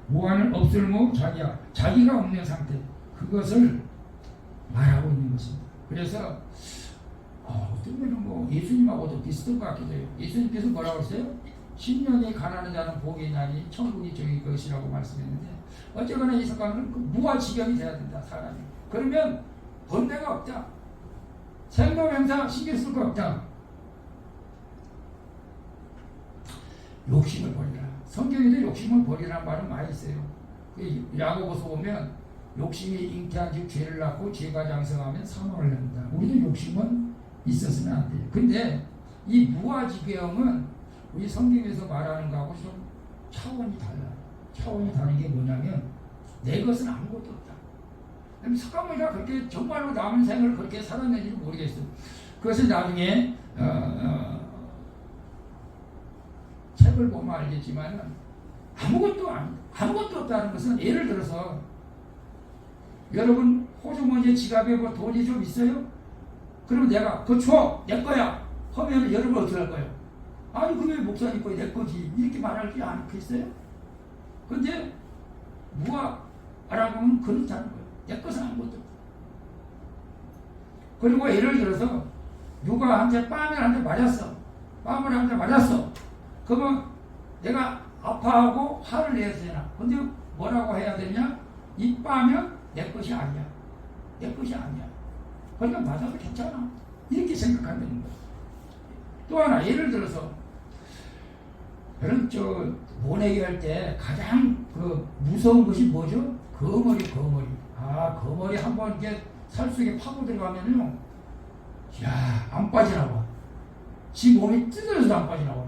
무아는 없을모 자기가 없는 상태. 그것을 말하고 있는 것입니다. 그래서 어떤 면은 뭐 예수님하고도 비슷한 것 같기도 해요. 예수님께서 뭐라고 했어요? 10년이 가난한 자는 복이 있나니 천국이 저기 것이라고 말씀했는데, 어쨌거나 이 석가모니는 그 무아지경이 돼야 된다, 사람이. 그러면 번뇌가 없다. 생로병사 신경 쓸 거 없다. 욕심을 버리라. 성경에도 욕심을 버리라는 말은 많이 있어요. 야고보서 보면 욕심이 잉태한 즉 죄를 낳고 죄가 장성하면 사망을 낳는다. 우리도 욕심은 있었으면 안 돼요. 근데 이 무아지경은 우리 성경에서 말하는 거하고 좀 차원이 달라요. 차원이 다른 게 뭐냐면 내 것은 아무것도 없다. 석가모니가 그렇게 정말로 남은 생을 그렇게 살았는지 모르겠어요. 그것을 나중에 책을 보면 알겠지만 아무것도 없다는 것은, 예를 들어서 여러분 호주머니에 지갑에 뭐 돈이 좀 있어요? 그러면 내가 그거 줘! 내 거야! 하면 여러분 어떻게 할 거예요? 아니 그게 목사님 거야 내 거지 이렇게 말할지 않겠어요? 근데 무아라고 하면 그렇다는 거예요. 내 것은 아무것도 없다. 그리고 예를 들어서 누가 뺨을 한 대 맞았어. 그러면 내가 아파하고 화를 내야 되나? 근데 뭐라고 해야 되냐? 이 뺨은 내 것이 아니야. 그러니까 맞아도 괜찮아. 이렇게 생각하는 거예요. 또 하나, 예를 들어서 여러분 모내기 할 때 가장 그 무서운 것이 뭐죠? 거머리. 거머리 한번 이렇게 살 속에 파고 들어가면요, 안 빠지나 봐. 지 몸이 뜯어져서 안 빠지나 봐.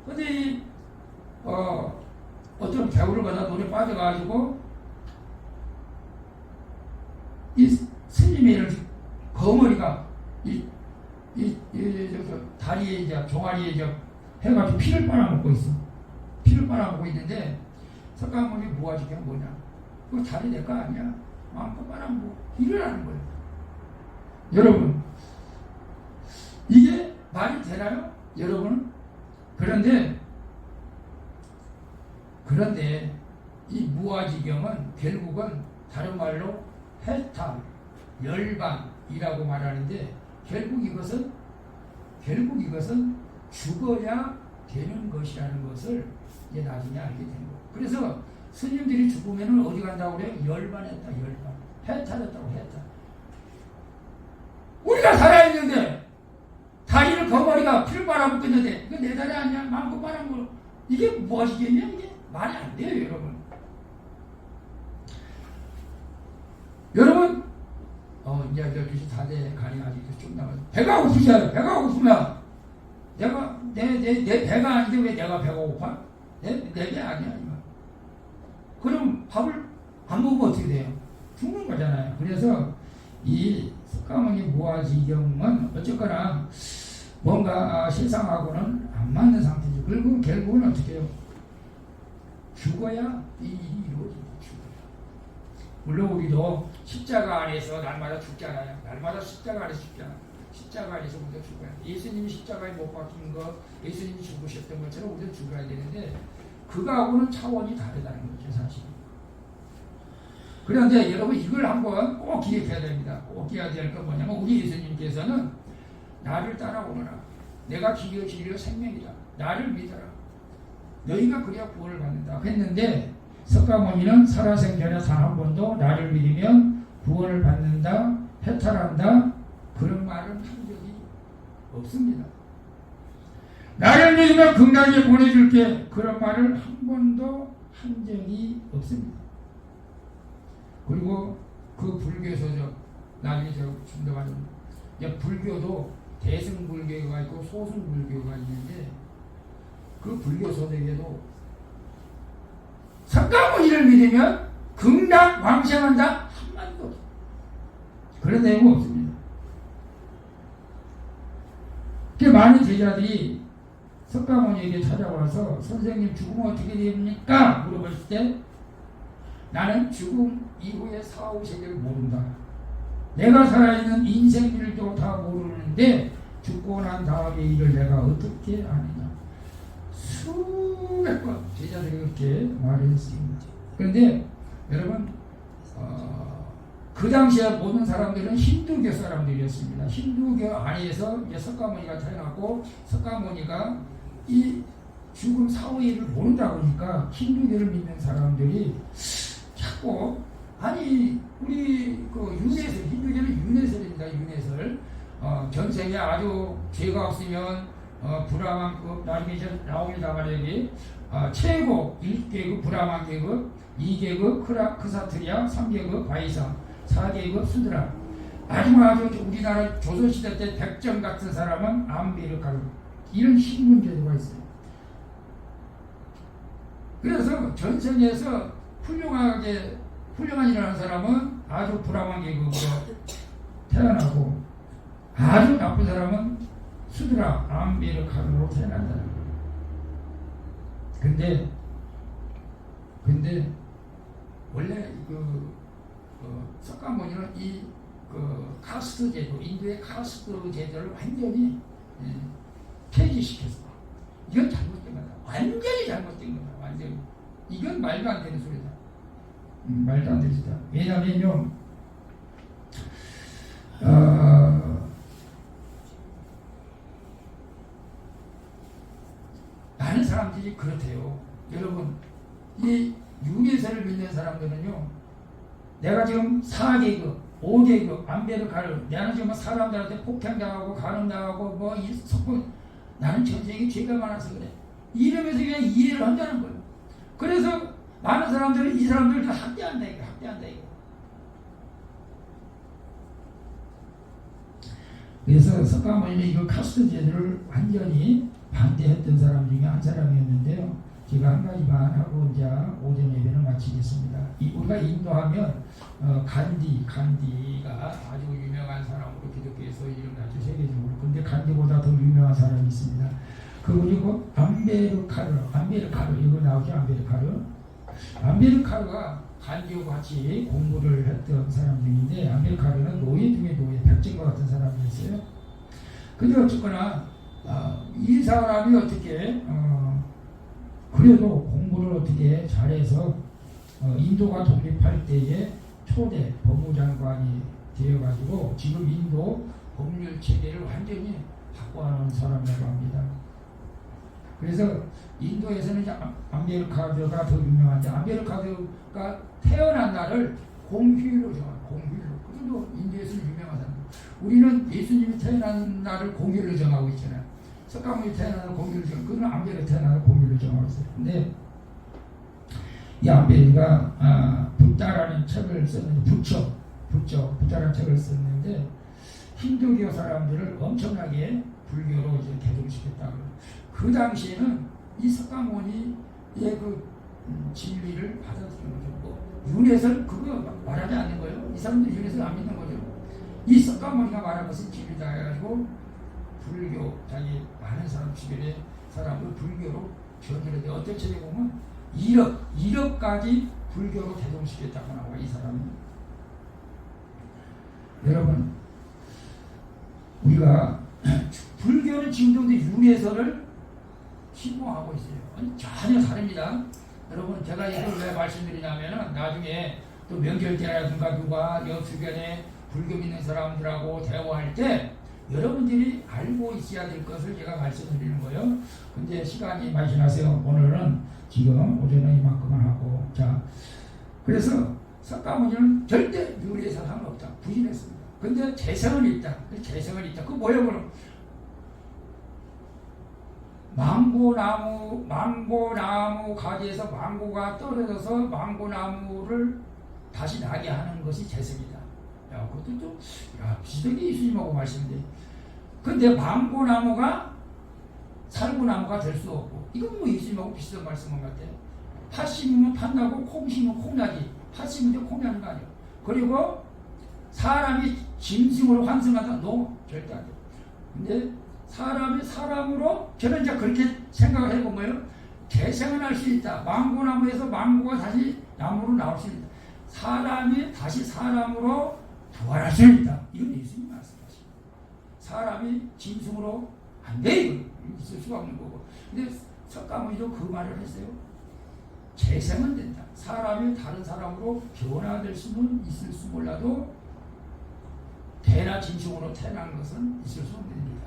근데 어떤 개울을 가다 물에 빠져가지고 이 스님의 거머리가 다리에 이제 종아리에 이제 해가지고 피를 빨아먹고 있어. 있는데 석가모니 무아지경은 뭐냐? 그거 다리 내 거 아니야? 마음껏 빨아먹고 이러라는 거예요. 여러분, 이게 말이 되나요? 여러분? 그런데 이 무아지경은 결국은 다른 말로 해탈, 열반이라고 말하는데, 결국 이것은 죽어야 되는 것이라는 것을 이제 나중에 알게 된 거예요. 그래서 스님들이 죽으면 어디 간다고 그래요? 열반했다. 해탈했다고. 우리가 살아있는데 다리를 거머리가 피를 빨아먹고 있는데 이거 내 다리 아니야? 마음껏 빨아먹어. 이게 무엇이겠냐? 이게 말이 안 돼요, 여러분. 이제 12시 다 돼. 간이 아직도 좀 남았어. 배가 고프셔요. 배가 고프면 내 배가 아닌데 왜 내가 배가 고파? 내 배 아니야, 이거. 그럼 밥을 안 먹으면 어떻게 돼요? 죽는 거잖아요. 그래서 이 석가모니 무아지경은 어쨌거나 뭔가 세상하고는 안 맞는 상태죠. 그리고 결국은 어떻게 해요? 죽어야 이 일이 이루어집니다. 물론 우리도 십자가 안에서 날마다 죽잖아요. 날마다 십자가 안에서 죽잖아요. 십자가 안에서 우리도 죽어야 돼. 예수님이 십자가에 못 박힌 거, 예수님이 죽으셨던 것처럼 우리도 죽어야 되는데, 그거하고는 차원이 다르다는 거죠, 사실. 그런데 여러분 이걸 한번 꼭 기억해야 됩니다. 꼭 기억해야 될 건 뭐냐면 우리 예수님께서는 나를 따라오너라. 내가 길이요 진리요 생명이다. 나를 믿어라. 너희가 그래야 구원을 받는다 했는데 석가모니는 살아생전에 단 한 번도 나를 믿으면 구원을 받는다, 해탈한다 그런 말을 한 적이 없습니다. 나를 믿으면 극락에 보내줄게 그런 말을 한 번도 한 적이 없습니다. 그리고 그 불교서적 나중에 제가 좀 더 가지고 불교도 대승불교가 있고 소승불교가 있는데 그 불교서적에도 석가모니를 믿으면 극락 왕생한다 한마디도 없어요. 그런 내용은 없습니다. 많은 제자들이 석가모니에게 찾아와서 선생님 죽으면 어떻게 됩니까? 물어봤을 때 나는 죽음 이후의 사후 세계를 모른다. 내가 살아있는 인생 일도 다 모르는데 죽고 난 다음에 일을 내가 어떻게 아느냐. 수백 번 제자들이 그렇게 말했습니다. 그런데 여러분 그 당시에 모든 사람들은 힌두교 사람들이었습니다. 힌두교 안에서 이제 석가모니가 태어났고 석가모니가 이 죽음 사후의 일을 모른다 보니까 힌두교를 믿는 사람들이 자꾸 아니 우리 그 윤회설 힌두교는 윤회설입니다. 윤회설 전생에 아주 죄가 없으면 브라만급 나중에 이제 나옵니다. 말하기 최고 1계급 브라만 계급 2계급 크사트리아 3계급 바이사 4계급 수드라 마지막 아주 우리나라 조선시대 때 백정 같은 사람은 암베르카르 이런 신분제도가 있어요. 그래서 전생에서 훌륭한 일을 하는 사람은 아주 브라만 계급으로 태어나고 아주 나쁜 사람은 수드라 암베르카르로 태어난다. 근데 원래 석가모니는 이 카스트 제도, 인도의 카스트 제도를 완전히 폐지시켰어. 이건 잘못된 거다. 완전히 잘못된 거다. 완전히. 이건 말도 안 되는 소리다. 말도 안 되지다. 왜냐면요, 많은 사람들이 그렇대요. 여러분, 이 윤회설을 믿는 사람들은요, 내가 지금 4계급, 5계급, 암베르카르, 나는 지금 사람들한테 폭행당하고 간음당하고 이 석분, 나는 전생에 죄가 많아서 그래. 이러면서 그냥 이해를 한다는 거예요. 그래서 많은 사람들은 이 사람들을 다 학대한다 이거. 그래서 석가모니는 이거 카스트 제도를 완전히 반대했던 사람 중에 한 사람이었는데요. 제가 한 가지만 하고 이제 오전 예배를 마치겠습니다. 우리가 인도하면 간디가 아주 유명한 사람으로 기독교에서 이름났죠, 세계적으로. 근데 간디보다 더 유명한 사람이 있습니다. 그리고 암베르카르 이거 나오죠. 암베르카르가 간디와 같이 공부를 했던 사람 중인데 암베르카르는 노예 중에 노예, 백정과 같은 사람이었어요. 근데 어쨌거나 이 사람이 어떻게 그래도 공부를 어떻게 잘해서 인도가 독립할 때에 초대 법무장관이 되어가지고 지금 인도 법률 체계를 완전히 바꿔놓은 사람이라고 합니다. 그래서 인도에서는 이제 암베르카르가 더 유명한데 암베르카르가 태어난 날을 공휴일로 정합니다. 공휴일로. 그래도 인도에서는 유명한 사람. 우리는 예수님이 태어난 날을 공휴일로 정하고 있잖아요. 석가모니 태어난 날을 공휴일로 정하고, 그건 암베르 태어난 날을 공휴일로 정하고 있어요. 근데 이 암베르가 붓다라는 책을 썼는데 붓다라는 책을 썼는데 힌두교 사람들을 엄청나게 불교로 이제 개종시켰다고. 그 당시에는 이 석가모니의 그 진리를 받아들이는 거죠. 윤회설 그거 말하지 않는 거예요. 이 사람들 윤회설 안 믿는 거죠. 이 석가모니가 말한 것은 진리다 해가지고 불교 자기 많은 사람 주변에 사람을 불교로 전도를 해. 어떤 책에 보면 1억까지 불교로 개종시켰다고 나와 이 사람은. 여러분 우리가 불교는 지금도 윤회설을 침공하고 있어요. 아니, 전혀 다릅니다. 여러분, 제가 이걸 왜 말씀드리냐면은 나중에 또 명절 때라든가 누가 여 주변에 불교 믿는 사람들하고 대화할 때 여러분들이 알고 있어야 될 것을 제가 말씀드리는 거예요. 근데 시간이 많이 지나서요. 오늘은 지금 오전에 이만큼만 하고, 자, 그래서 석가모니는 절대 유리의 사상은 없다. 부인했습니다. 근데 재성은 있다. 재성은 있다. 그 뭐예요, 그럼? 망고나무 가지에서 망고가 떨어져서 망고나무를 다시 나게 하는 것이 재성이다. 야, 그것도 좀, 야, 비슷하게 예수님하고 말씀인데. 근데 망고나무가 살구나무가 될 수 없고, 이건 뭐 예수님하고 비슷한 말씀인 것 같아요. 팥 심으면 팥 나고, 콩 심으면 콩 나지. 팥 심으면 콩 나는 거 아니에요. 그리고 사람이 짐승으로 환승하다, 너 절대 안 돼. 근데 사람이 사람으로, 저는 이제 그렇게 생각을 해본 거예요. 재생은 할 수 있다. 망고나무에서 망고가 다시 나무로 나올 수 있다. 사람이 다시 사람으로 부활할 수 있다. 이건 예수님 말씀하십니다. 사람이 짐승으로 안 돼. 이건 있을 수가 없는 거고. 근데 석가모니도 그 말을 했어요. 재생은 된다. 사람이 다른 사람으로 변화될 수는 있을 수 몰라도 대나 짐승으로 태어난 것은 있을 수 없는 일이다.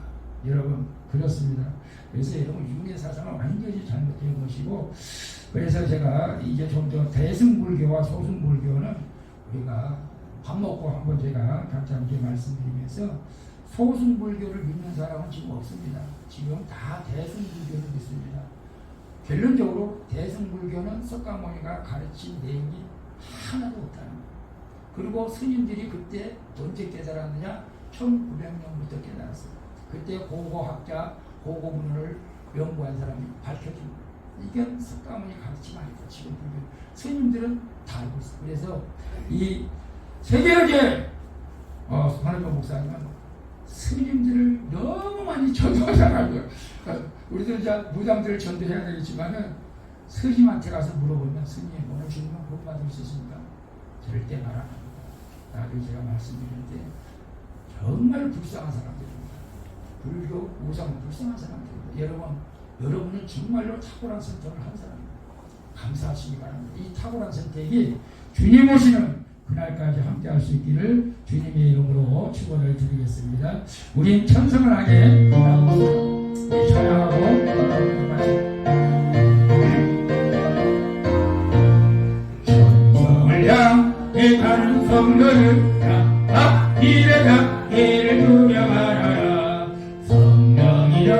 여러분, 그렇습니다. 그래서 여러분, 윤회 사상은 완전히 잘못된 것이고, 그래서 제가 이제 좀 더 대승불교와 소승불교는 우리가 밥 먹고 한번 제가 간단하게 말씀드리면서, 소승불교를 믿는 사람은 지금 없습니다. 지금 다 대승불교를 믿습니다. 결론적으로 대승불교는 석가모니가 가르친 내용이 하나도 없다는 거예요. 그리고 스님들이 그때 언제 깨달았느냐? 1900년부터 깨달았어요. 그때 고고학자, 고고문을 연구한 사람이 밝혀준 거예요. 이게 석가모니 가르침 아니다. 지금 불교 스님들은 다 알고 있어요. 그래서 이 세계적인 손학규 목사님은 스님들을 너무 많이 전도하잖아요. 우리도 이제 무당들을 전도해야 되겠지만은 스님한테 가서 물어보면, 스님 오늘 주님은 복 받을 수 있습니까? 절대 말 안 합니다. 나중에 제가 말씀드리는데 정말 불쌍한 사람들입니다. 불교 우상은 불쌍한 사람들입니다. 여러분은 정말로 탁월한 선택을 한 사람입니다. 감사하시기 바랍니다. 이 탁월한 선택이 주님 오시는 그날까지 함께할 수 있기를 주님의 이름으로 축원을 드리겠습니다. 우린 천성을 하게 찬양하고 천성을 향해 가는 성도들아, 이래가 이를 두려워하라. 성령이여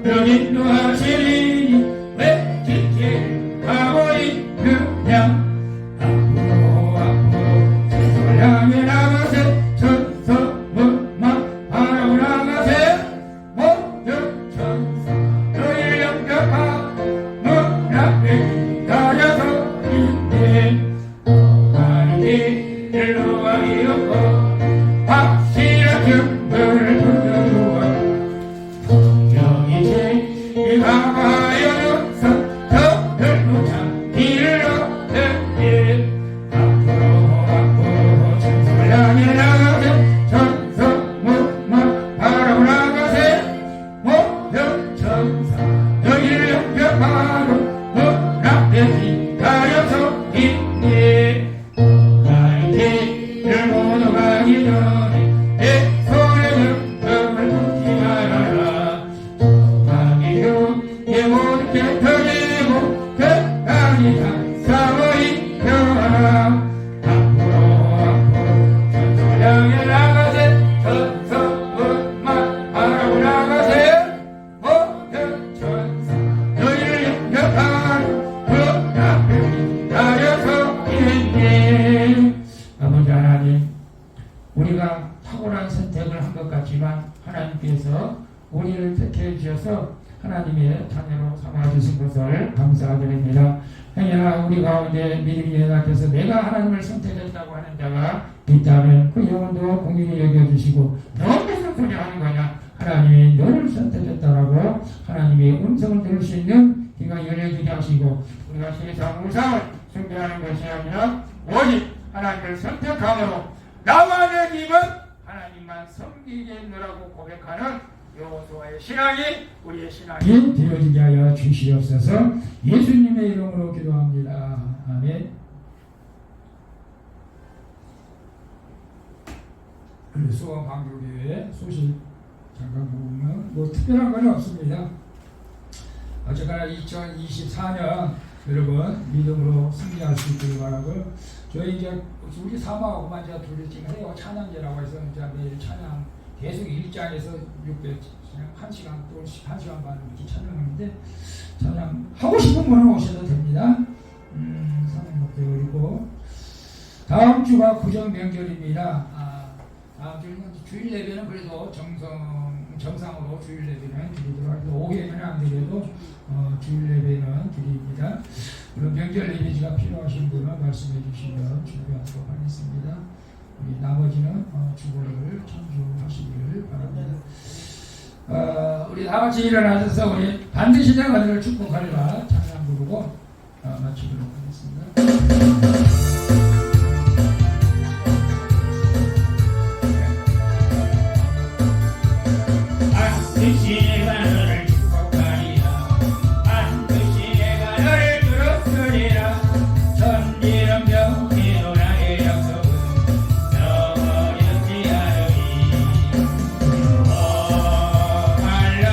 너 인도하시리니 왜 뒷길 가고 있느냐. 향해 나가세. 천성문만 바라고 나가세. 모든 천사 너희를 영접하라. 문 앞에 기다려서 있네. 너가는 길로 가기 없고 확실한 증거를 보여주어 성령이 제일 강하여서 저들 못한 길을 얻으니 향해 나가세. 천성문만 바라고 나가세. 모든 천사 너희를 영접하러 문 앞에 기다려서 있네. 너의 길을 모두 가기 전에 내 손에 등을 붙지 말아라. 가기 후에 모든 게 터지고 끝까지 감사히 평하라. 향해 나가세. 천성문만 바라고 나가세. 모든 천사 너희를 영접하러 문 앞에 기다려서 있네. 아버지 하나님, 우리가 탁월한 선택을 한 것 같지만 하나님께서 우리를 택해 주셔서 하나님의 자녀로 삼아주신 것을 감사드립니다. 행여나 우리 가운데 믿음이 연합해서 내가 하나님을 선택했다고 하는 자가 있다면 그 영혼도 공의히 여겨주시고, 너 무슨 소리 하는 거냐? 하나님이 너를 선택했다라고 하나님의 음성을 들을 수 있는 귀가 열려지게 하시고, 우리가 세상 우상을 숭배하는 것이 아니라 오직 하나님을 선택함으로 나와 내 힘은 하나님만 섬기겠노라고 고백하는 여호수아의 신앙이 우리의 신앙이 되어지게 하여 주시옵소서. 예수님의 이름으로 기도합니다. 아멘. 그리고 수원 광주교회 소식 잠깐 보면 뭐 특별한 건 없습니다. 어쨌거나 2024년 여러분 믿음으로 승리할 수 있기를 바라고, 저희 이제 우리 사모하고만 이제 둘이 지금 해요. 찬양제라고 해서 이제 매일 찬양 계속 일장에서 1시간 또 1시간 반 이렇게 찬양하는데, 찬양 하고 싶은 분은 오셔도 됩니다. 사모님 그리고 다음 주가 구정 명절입니다. 다음 주는 주일 예배는 그래도 정상으로 주일 예배는 드리도록 하겠습니다. 5회는 안 드려도 주일 예배는 드립니다. 그럼 명절 예배지가 필요하신 분은 말씀해 주시면 준비하도록 하겠습니다. 우리 나머지는 주보를 참조하시기를 바랍니다. 우리 다 같이 일어나셔서 우리 반드시 내가 너를 축복하리라 찬양 부르고 마치도록 하겠습니다. 반드시 내가 너를 축복하리라. 반드시 내가 너를 들었으리라. 천지는 병기로 나의 약속은 넘어지지 않으리. 두려워말라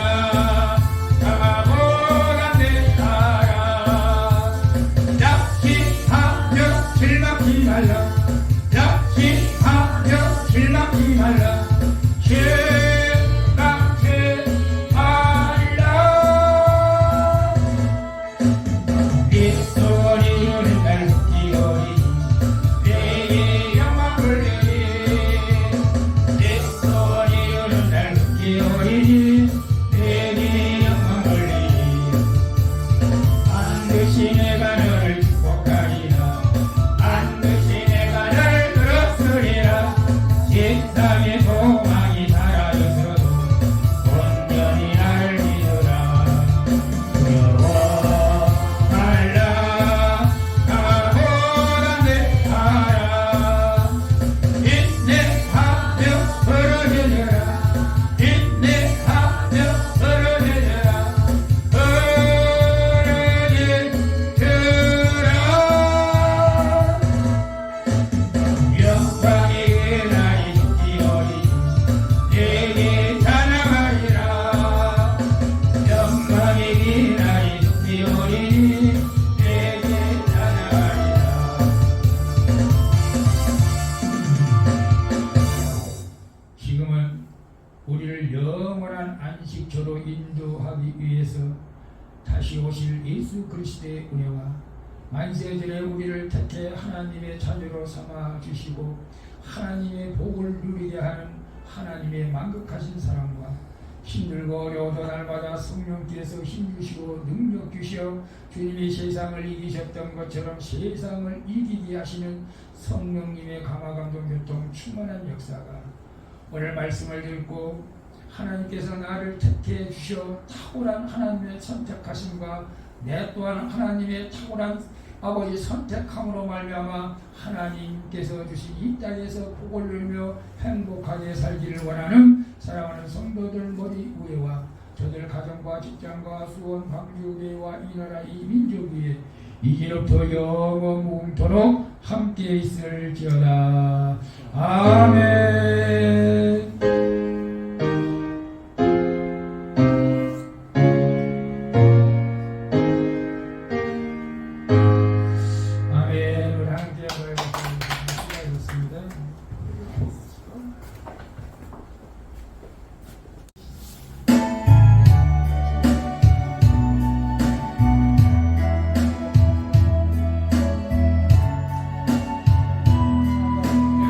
강하고가 내 사랑. 낙심하며 실망치 말라. 낙심하며 실망치 말라. 반드시 내가 너를 축복하리라. 반드시 내가 너를 들었으리라. 세상의 소망이 사라졌어도 온전히 나를 믿으라. 두려워 말라 강하고나 내 사랑. 인내하며 벌어지려라. 인내하며 벌어지려라. 영광의 날이 좋기오니 내게 찬양하리라. 영광의 날이 좋기오니 내게 찬양하리라. 지금은 우리를 영원한 안식처로 인도하기 위해서 다시 오실 예수 그리스도의 은혜와 만세전에 우리를 택해 하나님의 자녀로 삼아 주시고 하나님의 복을 누리게 하는 하나님의 만극하신 사랑과 힘들고 어려워도 날마다 성령께서 힘주시고 능력 주시어 주님이 세상을 이기셨던 것처럼 세상을 이기게 하시는 성령님의 감화감동 교통 충만한 역사가 오늘 말씀을 듣고 하나님께서 나를 택해 주셔 탁월한 하나님의 선택하심과 내 또한 하나님의 탁월한 아버지 선택함으로 말미암아 하나님께서 주신 이 땅에서 복을 누리며 행복하게 살기를 원하는 사랑하는 성도들 머리 위에와 저들 가정과 직장과 수원 광주교회와 이 나라 이 민족 위에 이제부터 영원토록 함께 있을지어다. 아멘.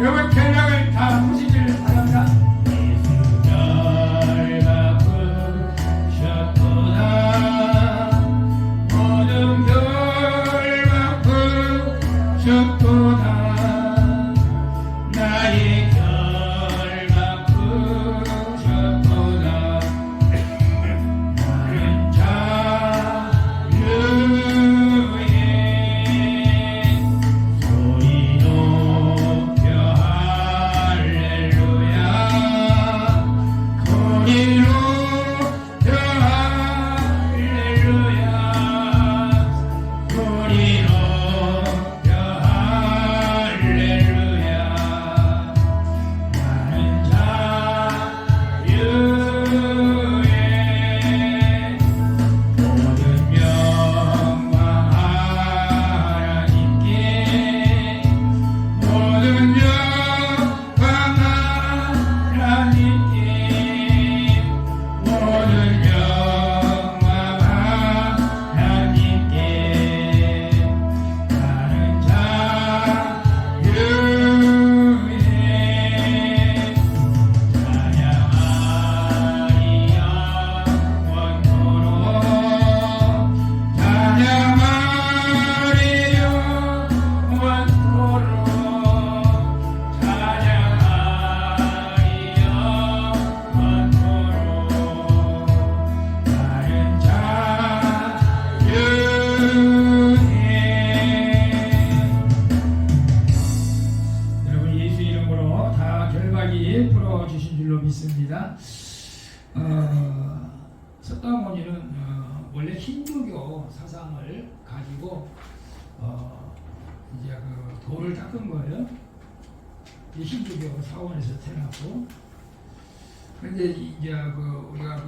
여러분 견학을 다 보시기를 바랍니다. 예수를 바꾸셨구나. 모든 별 바꾸셨구나. 나의 별 바꾸셨구나. 나는 자유의 소리 높여 할렐루야. 소리로 원래 힌두교 사상을 가지고 이제 그 돌을 닦은 거예요. 이 힌두교 사원에서 태어났고, 그런데 이제 그 우리가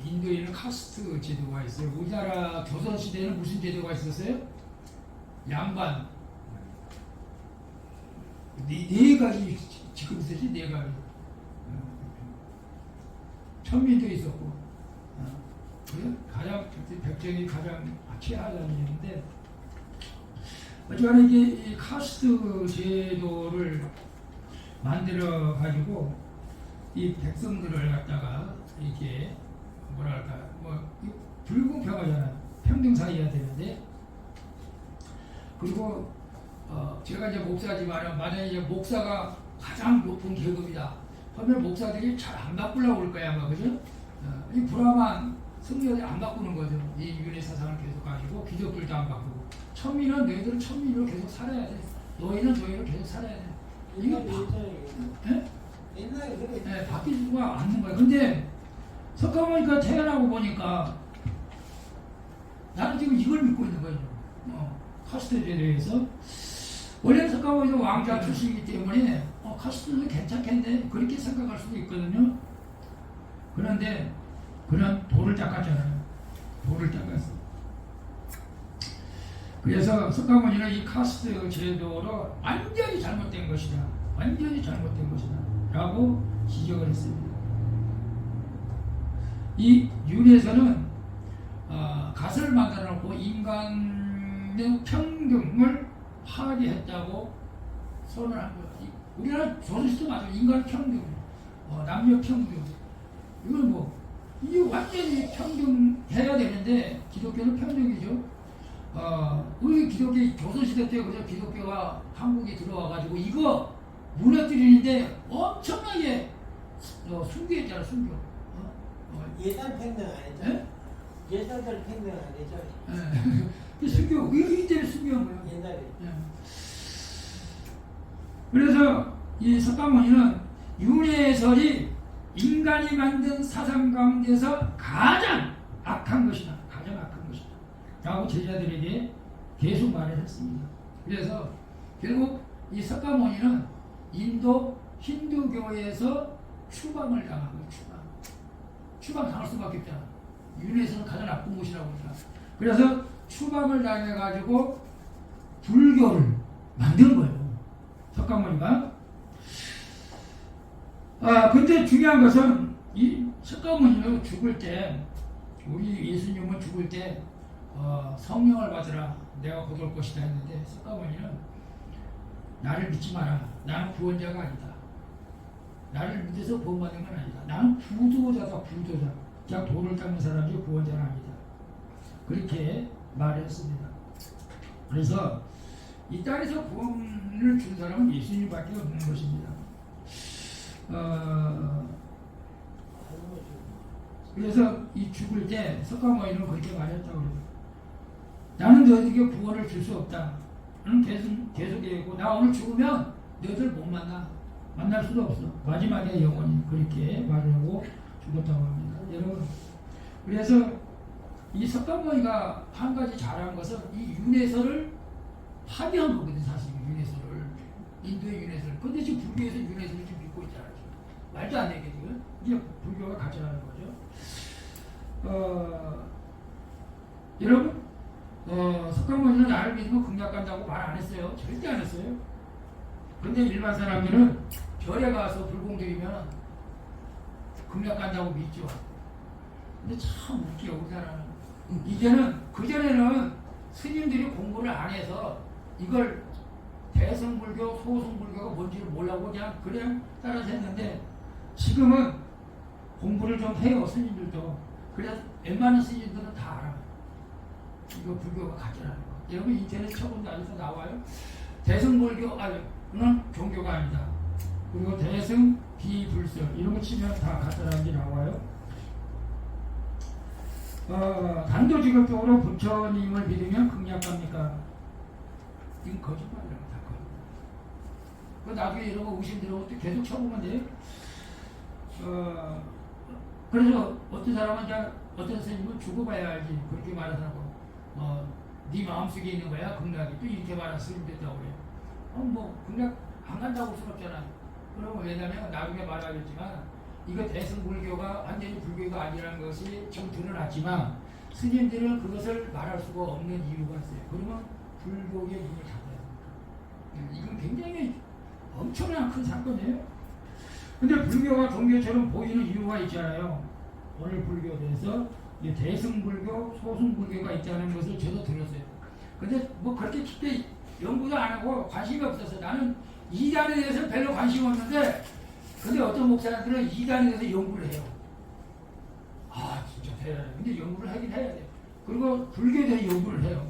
인도에는 카스트 제도가 있어요. 우리나라 조선 시대에는 무슨 제도가 있었어요? 양반. 네 가지 지금 있었지, 네 가지. 천민도 있었고, 가장 백정이 가장 최하단이었는데, 어쨌거나 이게 이 카스트 제도를 만들어 가지고 이 백성들을 갖다가 이렇게 뭐랄까 불공평하잖아요. 평등 사이여야 되는데, 그리고 제가 이제 목사지만 만약에 이제 목사가 가장 높은 계급이다. 그러면 목사들이 잘 안 바꾸려고 올 거야 아마, 그죠? 이 불화만 승려들이 안 바꾸는 거죠. 이 윤회 사상을 계속 가지고 귀족들도 안 바꾸고, 천민은 너희들은 천민으로 계속 살아야 돼. 너희는 너희로 계속 살아야 돼. 이거 옛날에 그래. 네, 바뀌지가 않는 거야. 근데 석가모니가 태어나고 보니까 나는 지금 이걸 믿고 있는 거죠. 카스트에 대해서 원래 석가모니도 왕자 출신이기 때문에 카스트도 괜찮겠네 그렇게 생각할 수도 있거든요. 그런데 그는 돌을 닦았잖아요. 돌을 닦았어. 그래서 석가모니는 이 카스트 제도로 완전히 잘못된 것이다. 완전히 잘못된 것이다. 라고 지적을 했습니다. 이 윤회에서는 갓을 만들어 놓고 인간의 평등을 파괴했다고 선언한 거예요. 우리나라 조선시대 맞아. 인간 평등, 남녀 평등. 이건 이게 완전히 평등해야 되는데 기독교는 편중이죠. 우리 기독교 조선시대 때 그저 기독교가 한국에 들어와가지고 이거 무너뜨리는데 엄청나게 순교했잖아, 순교. 예산 평등 안 했죠? 네? 예산들 평등 안 했죠? 네. 순교, 이 때문에 순교한 거예요. 옛날에. 네. 그래서 이 석가모니는 윤회설이 인간이 만든 사상 가운데서 가장 악한 것이다. 가장 악한 것이다. 라고 제자들에게 계속 말을 했습니다. 그래서 결국 이 석가모니는 인도 힌두교에서 추방을 당한 거예요. 추방 당할 수밖에 없잖아. 윤회에서는 가장 나쁜 곳이라고 합니다. 그래서 추방을 당해가지고 불교를 만든 거예요. 석가모니가. 근데 중요한 것은 이 석가모니는 죽을 때, 우리 예수님은 죽을 때 성령을 받으라 내가 곧 올 것이다 했는데, 석가모니는 나를 믿지 마라. 나는 구원자가 아니다. 나를 믿어서 구원받는 건 아니다. 나는 부도자다, 부도자. 그냥 돌을 닦는 사람이 구원자는 아니다. 그렇게 말했습니다. 그래서 이 땅에서 구원을 준 사람은 예수님밖에 없는 것입니다. 그래서 이 죽을 때 석가모니는 그렇게 말했다고 그래요. 나는 너희에게 구원을 줄 수 없다. 나는 계속 얘기했고, 나 오늘 죽으면 너희들 못 만날 수도 없어. 마지막에 영원히 그렇게 말하고 죽었다고 합니다. 여러분, 그래서 이 석가모니가 한 가지 잘한 것은 이 윤회설을 파괴한 거거든, 사실. 윤회설을, 인도의 윤회설. 근데 지금 불교에서 윤회설을 좀 믿고 있잖아요. 말도 안 되게 지금 이게 불교가 가져가는 거죠. 여러분, 석가모니는 나를 믿으면 극락 간다고 말 안 했어요. 절대 안 했어요. 근데 일반 사람들은 절에 가서 불공드리면 극락 간다고 믿죠. 근데 참 웃겨, 우리나라는. 이제는, 그전에는 스님들이 공부를 안 해서 이걸 대승불교, 소승불교가 뭔지를 몰라고 그냥 따라서 했는데, 지금은 공부를 좀 해요, 스님들도. 그래서 웬만한 스님들은 다 알아. 이거 불교가 가짜라는 거. 여러분 인터넷 쳐본다면서 나와요. 대승불교는 종교가 아니다. 그리고 대승, 비불설 이런 거 치면 다 가짜라는 게 나와요. 단도직입적으로 부처님을 믿으면 극락 갑니까? 이건 거짓말이라고, 다 거짓말. 나중에 이런 거 의심 들어오면 계속 쳐보면 돼요. 그래서 어떤 사람은 이제 어떤 선생님은 죽어봐야 알지 그렇게 말하더라고. 네 마음속에 있는 거야 극락이. 또 이렇게 말하는 스님도 있다고 그래요. 뭐 극락 안 간다고 할 수는 없잖아. 그러면 왜냐면 나중에 말하겠지만 이거 대승불교가 완전히 불교가 아니라는 것이 지금 드러났지만 스님들은 그것을 말할 수가 없는 이유가 있어요. 그러면 불교의 눈을 닫아야 됩니다. 이건 굉장히 엄청난 큰 사건이에요. 근데 불교가 종교처럼 보이는 이유가 있잖아요. 오늘 불교에 대해서 대승불교, 소승불교가 있다는 것을 저도 들었어요. 근데 뭐 그렇게 깊게 연구도 안 하고 관심이 없어서 나는 이단에 대해서 별로 관심이 없는데 근데 어떤 목사님들은 이단에 대해서 연구를 해요. 아 진짜 대단해. 근데 연구를 하긴 해야 돼. 그리고 불교에 대해 연구를 해요.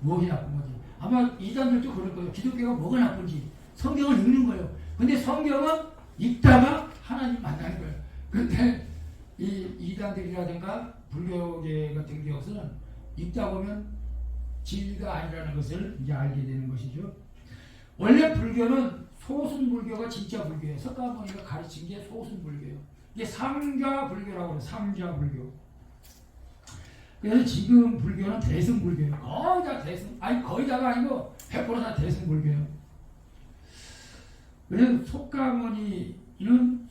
뭐가 나쁜 건지. 아마 이단들도 그럴 거예요. 기독교가 뭐가 나쁜지. 성경을 읽는 거예요. 근데 성경은 읽다가 하나님 만나는 거예요. 근데 이 이단들이라든가 불교계 같은 경우는 읽다 보면 진리가 아니라는 것을 이제 알게 되는 것이죠. 원래 불교는 소승불교가 진짜 불교예요. 석가모니가 가르친 게 소승불교예요. 이게 삼자불교라고 해요. 삼자불교. 그래서 지금 불교는 대승불교예요. 거의 다 대승, 아니 거의 다가 아니고 100%다 대승불교예요. 그래서 석가모니는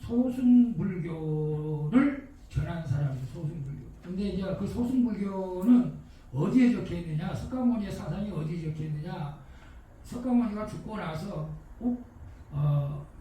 소승불교를 전한 사람이에요. 소승불교. 근데 이제 그 소승불교는 어디에 적혀 있느냐? 석가모니의 사상이 어디에 적혀 있느냐? 석가모니가 죽고 나서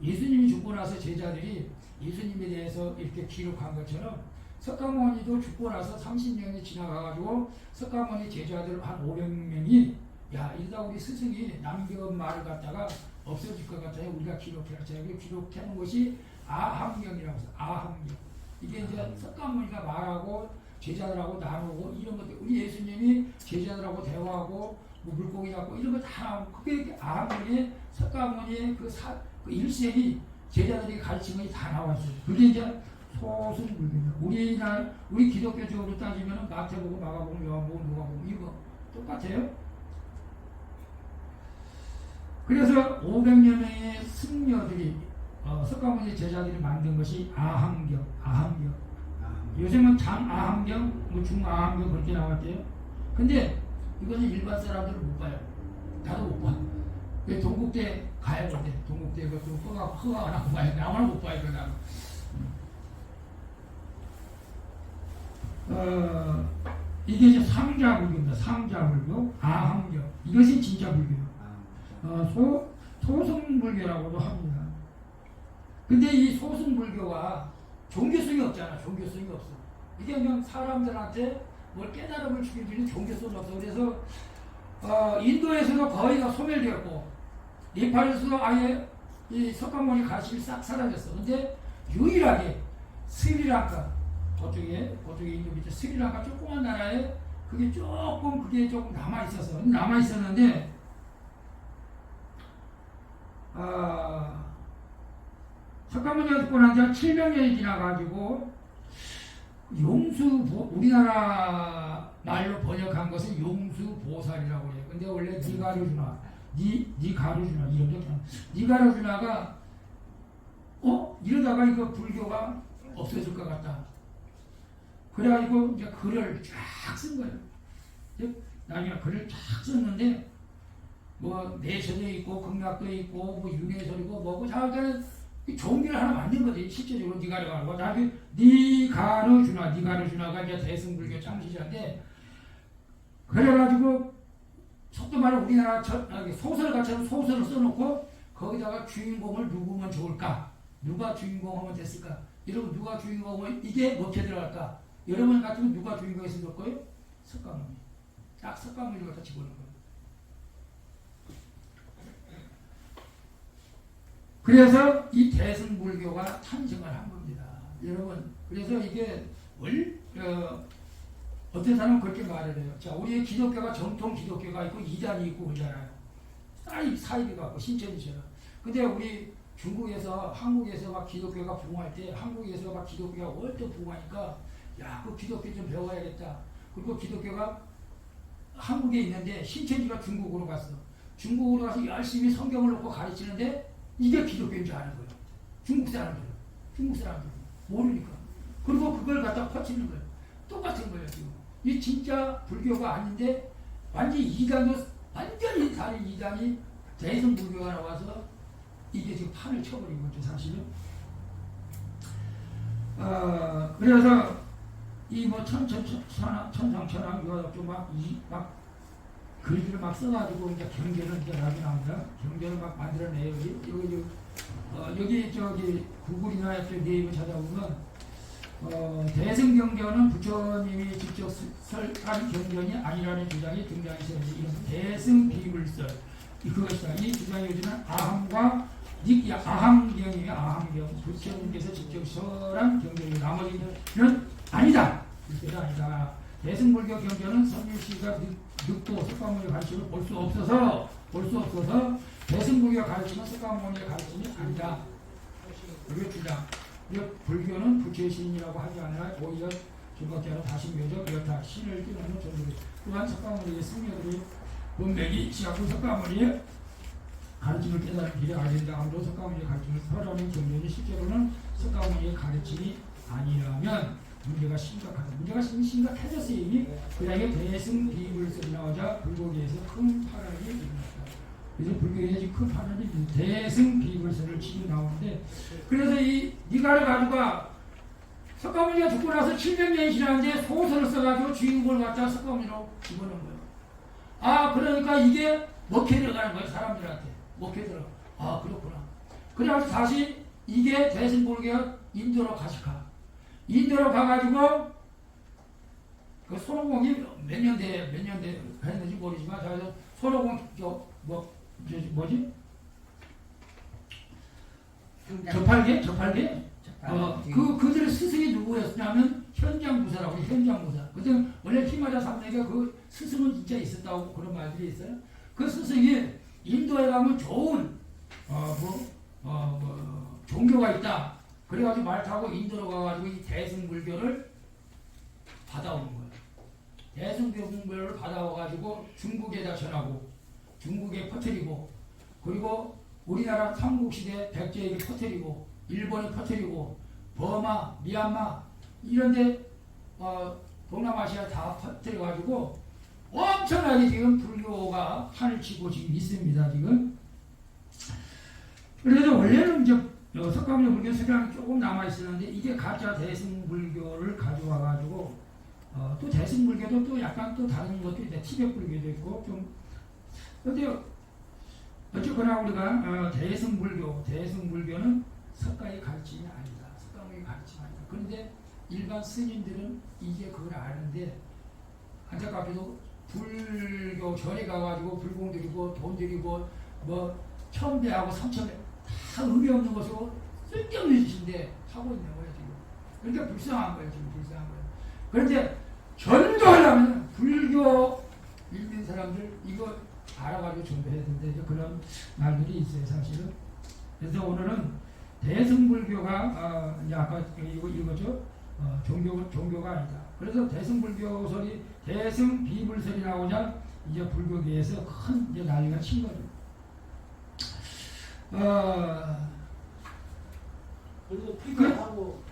예수님이 죽고 나서 제자들이 예수님에 대해서 이렇게 기록한 것처럼 석가모니도 죽고 나서 30년이 지나가가지고 석가모니 제자들 한 500명이 야 이러다 우리 스승이 남겨온 말을 갖다가 없어질 것 같아요. 우리가 기록해라. 제가 기록해놓은 것이 아함경이라고 해서 아함경. 이게 이제 석가모니가 말하고 제자들하고 나누고 이런 것들 우리 예수님이 제자들하고 대화하고 뭐 물고기 잡고 이런 거 다 나오고 그게 아함경이 석가모니의 그 일생이 제자들이 가르친 것이 다 나왔어요. 그게 이제 소승불교입니다. 우리 기독교적으로 따지면 마태복음, 마가복음, 요한복음, 누가복음 이거 똑같아요. 그래서 500여 명의 승려들이 석가모니 제자들이 만든 것이 아함경. 요즘은 장아함경, 뭐 중아함경 그렇게 나왔대요. 근데 이거는 일반 사람들은 못 봐요. 나도 못 봐. 동국대 가야 돼. 동국대 그 허가가 나고 봐야 돼. 나만 못 봐요. 그러다가. 이게 이제 상자불교입니다. 상자불교, 아함경. 이것이 진짜 불교예요. 소승불교라고도 합니다. 근데 이 소승불교가 종교성이 없잖아. 종교성이 없어. 이게 그냥 사람들한테 뭘 깨달음을 주기 위해 종교성이 없어. 그래서 인도에서도 거의 다 소멸되었고 네팔에서도 아예 이 석가모니 가르침이 싹 사라졌어. 근데 유일하게 스리랑카 그쪽에 인도 밑에 스리랑카 조그만 나라에 그게 조금 남아 있었어. 남아 있었는데 석가모니가 죽고 난 지 700년이 지나가지고 우리나라 말로 번역한 것은 용수보살이라고 해요. 근데 원래 니가르주나 이름도 니가르주나가 이러다가 이거 불교가 없어질 것 같다. 그래가지고 이제 글을 쫙 쓴 거예요. 나중에 글을 쫙 썼는데 뭐 내셔도 있고 극락도 있고 뭐 윤회설이고 뭐고 자기는 종교를 하나 만든 거지. 실제적으로 니가르주나가 나중에 니가르주나가 이제 대승불교 창시자인데 그래가지고 속도 말로 우리나라 소설가처럼 소설을 써놓고 거기다가 주인공을 누구면 좋을까? 누가 주인공하면 됐을까? 이러면 누가 주인공하면 이게 먹혀 들어갈까? 여러분 같으면 누가 주인공했으면 좋을까요? 석가모니. 딱 석가모니를 갖다 집어넣은 거예요. 그래서 이 대승불교가 탄생을 한 겁니다. 여러분, 그래서 이게 어떤 사람은 그렇게 말을 해요. 자, 우리 기독교가 정통 기독교가 있고 이단이 있고 그러잖아요. 사이비가 있고 신천지처럼. 근데 우리 중국에서 한국에서 막 기독교가 부흥할 때 한국에서 막 기독교가 월도 부흥하니까 야, 그 기독교 좀 배워야겠다. 그리고 기독교가 한국에 있는데 신천지가 중국으로 갔어. 중국으로 가서 열심히 성경을 놓고 가르치는데 이게 기독교인 줄 아는 거예요. 중국 사람들 모르니까. 그리고 그걸 갖다 퍼치는 거예요. 똑같은 거예요 지금. 이 진짜 불교가 아닌데 완전히 이단도 완전히 다른 이단이 대승 불교가 나와서 이게 지금 판을 쳐버린 거죠 사실은. 그래서 이 뭐 천상천왕 요하고 막 글들을 막 써가지고 이제 경계를 이제 나중에 나옵니다. 경계를 막 만들어내요. 여기 저기 구글이나 네이버 찾아보면 대승경전은 부처님이 직접 설한 경전이 아니라는 주장이 등장해서 이런 대승비불설 그것이다. 이 주장이 요즘은 아함과 아함경이에요. 아함경 부처님께서 직접 설한 경전이 나머지는 아니다. 그때가 아니다. 대승불교 경전은 선율씨가 늙고 석가모니의 가르침을 볼 수 없어서 대승불교가 가르치면 석가모니의 가르침이 아니다. 그게 주장. 불교는 부처의 신이라고 하지 않으나 오히려 중각자는 다신교적 그렇다. 신을 뛰어넘는 존재들. 또한 석가모니의 승려들이 문맥이 시작후 석가모니의 가르침을 깨달은 길에 가야 된다. 아무도 석가모니의 가르침을 설하는 경전이 실제로는 석가모니의 가르침이 아니라면 문제가 심각하다. 문제가 심각해졌어요. 이미 그다음에 대승비불설이 나오자 불교계에서 큰 파란이 일어났다. 그래서 불교에 지금 큰 파란이 대승비불설을 치고 나오는데 그래서 이 니가를 가지고 석가모니가 죽고 나서 700년이 지났는데 소설을 써가지고 주인공을 갖다 석가모니로 집어넣은 거예요. 그러니까 이게 먹혀 들어가는 거예요. 사람들한테 먹혀 들어. 그렇구나. 그래가지고 다시 이게 대승불교가 인도로 가식하. 인도로 가가지고 그 손오공이 몇 년 했는지 모르지만 그래서 손오공 뭐지? 저팔계? 그들의 스승이 누구였냐면 현장무사라고 현장무사. 그때 원래 피마자 삼내가 그 스승은 진짜 있었다고 그런 말들이 있어요. 그 스승이 인도에 가면 좋은 종교가 있다. 그래가지고 말 타고 인도로 가가지고 이 대승불교를 받아오는 거예요. 대승불교를 받아와가지고 중국에다 전하고 중국에 퍼뜨리고 그리고 우리나라 삼국시대 백제에게 퍼뜨리고 일본에 퍼뜨리고 버마, 미얀마 이런데 동남아시아 다 퍼뜨려가지고 엄청나게 지금 불교가 판을 치고 지금 있습니다. 지금. 그래서 원래는 이제 석가모니 불교 석양이 조금 남아있었는데 이게 가짜 대승불교를 가져와가지고 또 대승불교도 또 약간 또 다른 것도 있는데 티벳 불교도 있고 좀 근데 어쨌거나 우리가 대승불교는 석가의 가르침이 아니다. 석가모니의 가르침이 아니다. 그런데 일반 스님들은 이제 그걸 아는데 안타깝게도 불교 절에 가가지고 불공 드리고 돈 드리고 뭐 천배하고 삼천배 다 의미 없는 것으로 쓸데없는 짓인데 하고 있는 거예요 지금. 그러니까 불쌍한 거예요 지금. 불쌍한 거예요. 그런데 전도하려면 불교 읽는 사람들 이거 알아가지고 전도해야 된다. 그런 말들이 있어요 사실은. 그래서 오늘은 대승불교가 아까 이거 읽었죠. 종교가 아니다. 그래서 대승불교설이 대승비불설이 나오자 이제 불교계에서 큰 이제 난리가 친 거죠. 그래도 피부하고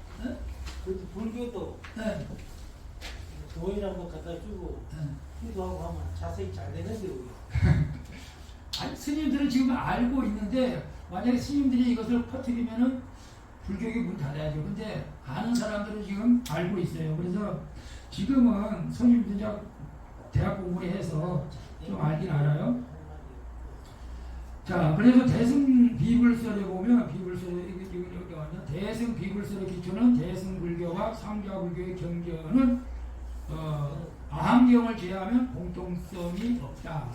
그래도 불교도 돈이란 거 갖다 주고 기도하고 하면 자세히 잘 되는데 아니, 스님들은 지금 알고 있는데 만약에 스님들이 이것을 퍼뜨리면은 불교계 문 닫아야죠. 근데 아는 사람들은 지금 알고 있어요. 그래서 지금은 스님들이 대학 공부를 해서 좀 알긴 알아요. 자, 그래서 대승비불설에 보면 여기 왔냐? 대승비불설의 기초는 대승불교와 상자불교의 경전은 아함경을 제외하면 공통성이 없다.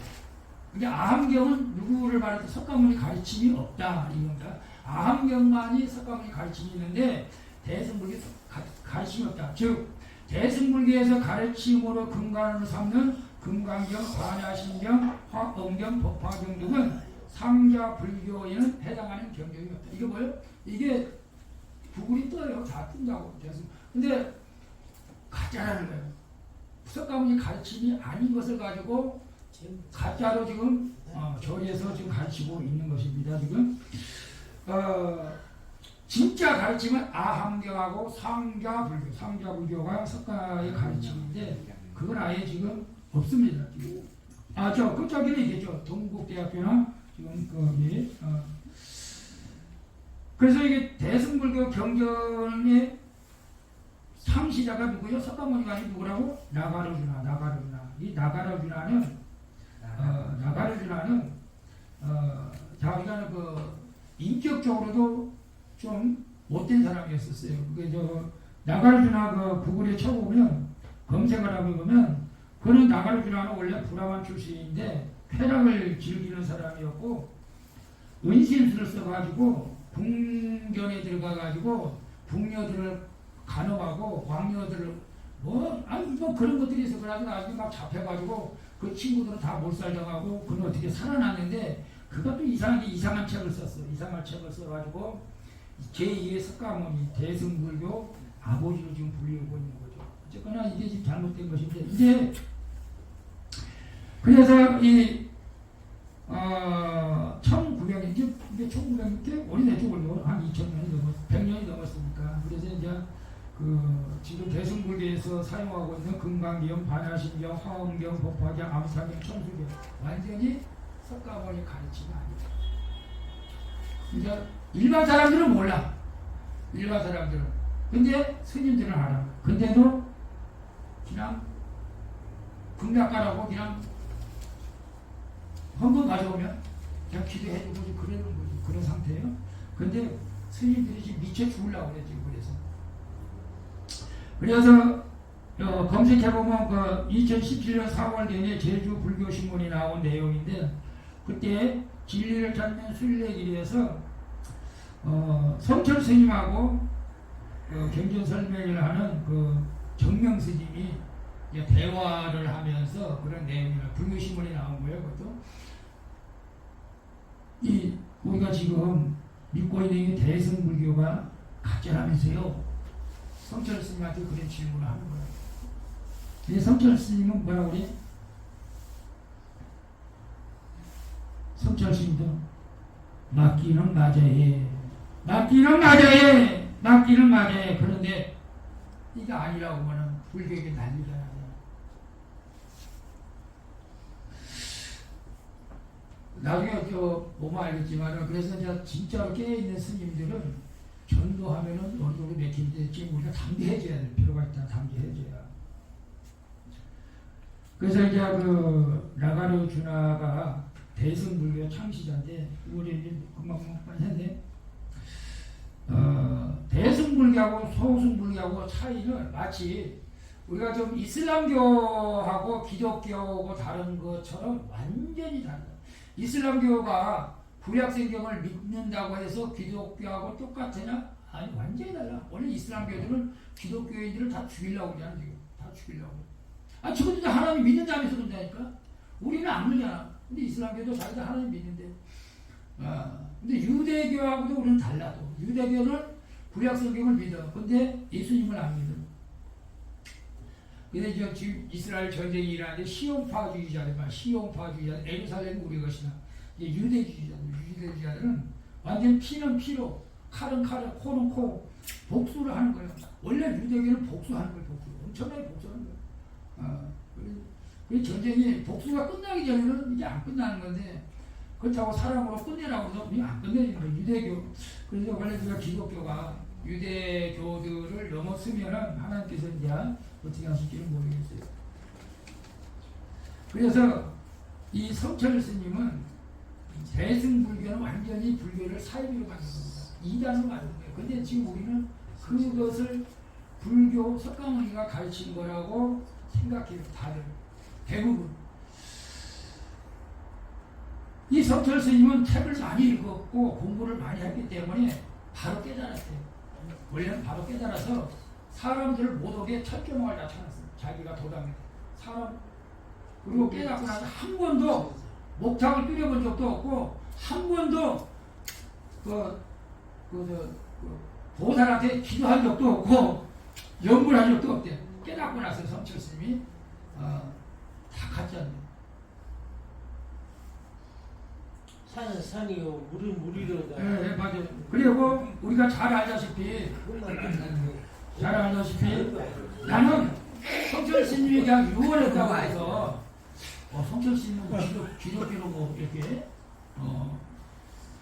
그러니까 아함경은 누구를 말해도 석가모니 가르침이 없다 이겁니다. 아함경만이 석가모니 가르침이 있는데 대승불교 가르침이 없다. 즉 대승불교에서 가르침으로 근간을 삼는 금강경, 반야신경, 화엄경, 법화경 등은 상자 불교에는 해당하는 경전이 없다. 이게 뭐예요? 이게 구글이 떠요. 다 뜬다고. 근데 가짜라는 거예요. 석가모니 가르침이 아닌 것을 가지고 가짜로 지금 절에서 지금 가르치고 있는 것입니다. 지금 진짜 가르침은 아함경하고 상자불교, 상자불교가 석가의 가르침인데 그건 아예 지금 없습니다. 지금. 저 끝자기는 있겠죠. 동국대학교나 지금 거기. 그래서 이게 대승불교 경전의 창시자가 누구요? 석가모니가 아니 누구라고? 나가르주나. 이 나가르주나는 자기가 인격적으로도 좀 못된 사람이었었어요. 나가르주나 구글에 쳐보면 검색을 해보면 그는 나가르주나는 원래 브라만 출신인데 쾌락을 즐기는 사람이었고 은신술을 써가지고 궁전에 들어가가지고 궁녀들을 간호하고 왕녀들을 뭐 그런 것들이 있어. 그래가지고 나중에 막 잡혀가지고 그 친구들은 다 몰살당하고 그는 어떻게 살아났는데 그가 또 이상한 책을 썼어. 이상한 책을 써가지고 제2의 석가모니 대승불교 아버지로 지금 불리고 있는 거죠. 어쨌거나 이게 지금 잘못된 것인데 이제 그래서 이 1900년 이게 1900년 오래됐죠. 한 2000년이 100년이 넘었으니까. 그래서 이제 지금 대승불교에서 사용하고 있는 금강경, 반야심경, 화엄경, 법화경, 암사경, 천수경 완전히 석가모니 가르침이 아니다. 그러니까 일반 사람들은 몰라. 일반 사람들은. 근데 스님들은 알아. 근데도 그냥 금락가라고 그냥 헌금 가져오면 그냥 기도해주고 그러는 거지. 그런 상태예요. 근데 스님들이 지금 미쳐 죽으려고 그래 지금. 그래서 검색해보면 2017년 4월 내내 제주 불교신문이 나온 내용인데 그때 진리를 찾는 순례길에서 성철 스님하고 경전 설명을 하는 정명 스님이 대화를 하면서 그런 내용이에요. 불교신문이 나온 거예요. 그것도 우리가 지금 믿고 있는 대승불교가 가짜라면서요. 성철 스님한테 그런 질문을 하는 거예요. 근데 성철 스님은 뭐라고 그래? 성철 스님도 맞기는 맞아요. 그런데 이게 아니라고 하면 불교에게 난리잖아요. 나중에 보면 알겠지만 그래서 이제 진짜로 깨어있는 스님들은 전도하면은 어느 정도 맥히는데 지금 우리가 담대해져야 될 필요가 있다. 담대해져야. 그래서 이제 나가르주나가 대승불교 창시자인데 우리 이제 금방 했는데 대승불교하고 소승불교하고 차이는 마치 우리가 좀 이슬람교하고 기독교하고 다른 것처럼 완전히 다르다. 이슬람교가 구약성경을 믿는다고 해서 기독교하고 똑같으냐? 아니 완전히 달라. 원래 이슬람교들은 기독교인들을 다 죽이려고 그러잖아. 지금 다 죽이려고. 저것도 하나님 믿는다면서 그런다니까. 우리는 안 그러잖아. 근데 이슬람교도 자기도 하나님 믿는데. 근데 유대교하고도 우리는 달라도. 유대교는 구약성경을 믿어. 근데 예수님을 안 믿어. 근데 지금 이스라엘 전쟁이 일어나는데 시온파주의자들, 예루살렘 우리 것이나 유대주의자들은 완전 피는 피로, 칼은 칼로, 코는 코, 복수를 하는 거예요. 원래 유대교는 복수하는 거예요. 엄청나게 복수하는 거예요. 그 전쟁이 복수가 끝나기 전에는 이게 안 끝나는 건데 그렇다고 사랑으로 끝내라고 해서 그냥 안 끝내는 거예요. 유대교. 그래서 원래 우리가 기독교가 유대교들을 넘어서면은 하나님께서 이제 어떻게 하실지는 모르겠어요. 그래서 이 성철 스님은 대승불교는 완전히 불교를 사이비로 만든 겁니다. 이단으로 만든 거예요. 근데 지금 우리는 그것을 불교 석가모니가 가르친 거라고 생각해요. 다들. 대부분. 이 성철 스님은 책을 많이 읽었고 공부를 많이 했기 때문에 바로 깨달았어요. 원래는 바로 깨달아서 사람들을 못 오게 철조망을 다 쳐놨어요. 자기가 도당해. 그리고 깨닫고 나서 한 번도 목탁을 끓여본 적도 없고 한 번도 보살한테 기도한 적도 없고 연구한 적도 없대. 깨닫고 나서 성철 스님이 다 가짜네. 산은 산이요, 물은 물이로다. 예, 맞아요. 그리고 우리가 잘 알다시피 나는 성철 스님이 그냥 유언했다고 해서 성철 스님은 기독교로 뭐 이렇게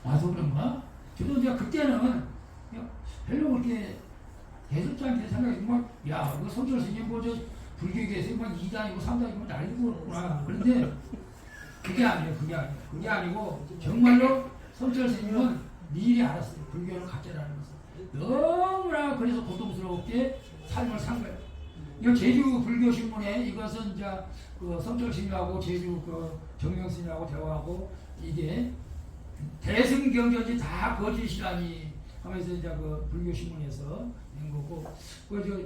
와서 그런가? 저도 이제 그때는 그냥 별로 그렇게 대수지 않게 생각해. 야, 그 성철 스님 뭐저 불교계에서 뭐 2단이고 3단이고 난리고 그렇구나. 그런데 그게 아니에요. 그게 아니고 정말로 성철 스님은 미리 알았어요. 불교를 가짜라는 것을. 너무나 그래서 고통스럽게 삶을 산 거예요. 이 제주 불교 신문에 이것은 이제 그 성철 스님하고 제주 그 정명 스님하고 대화하고 이게 대승경전이 다 거짓이라니 하면서 이제 그 불교 신문에서 낸 거고 그저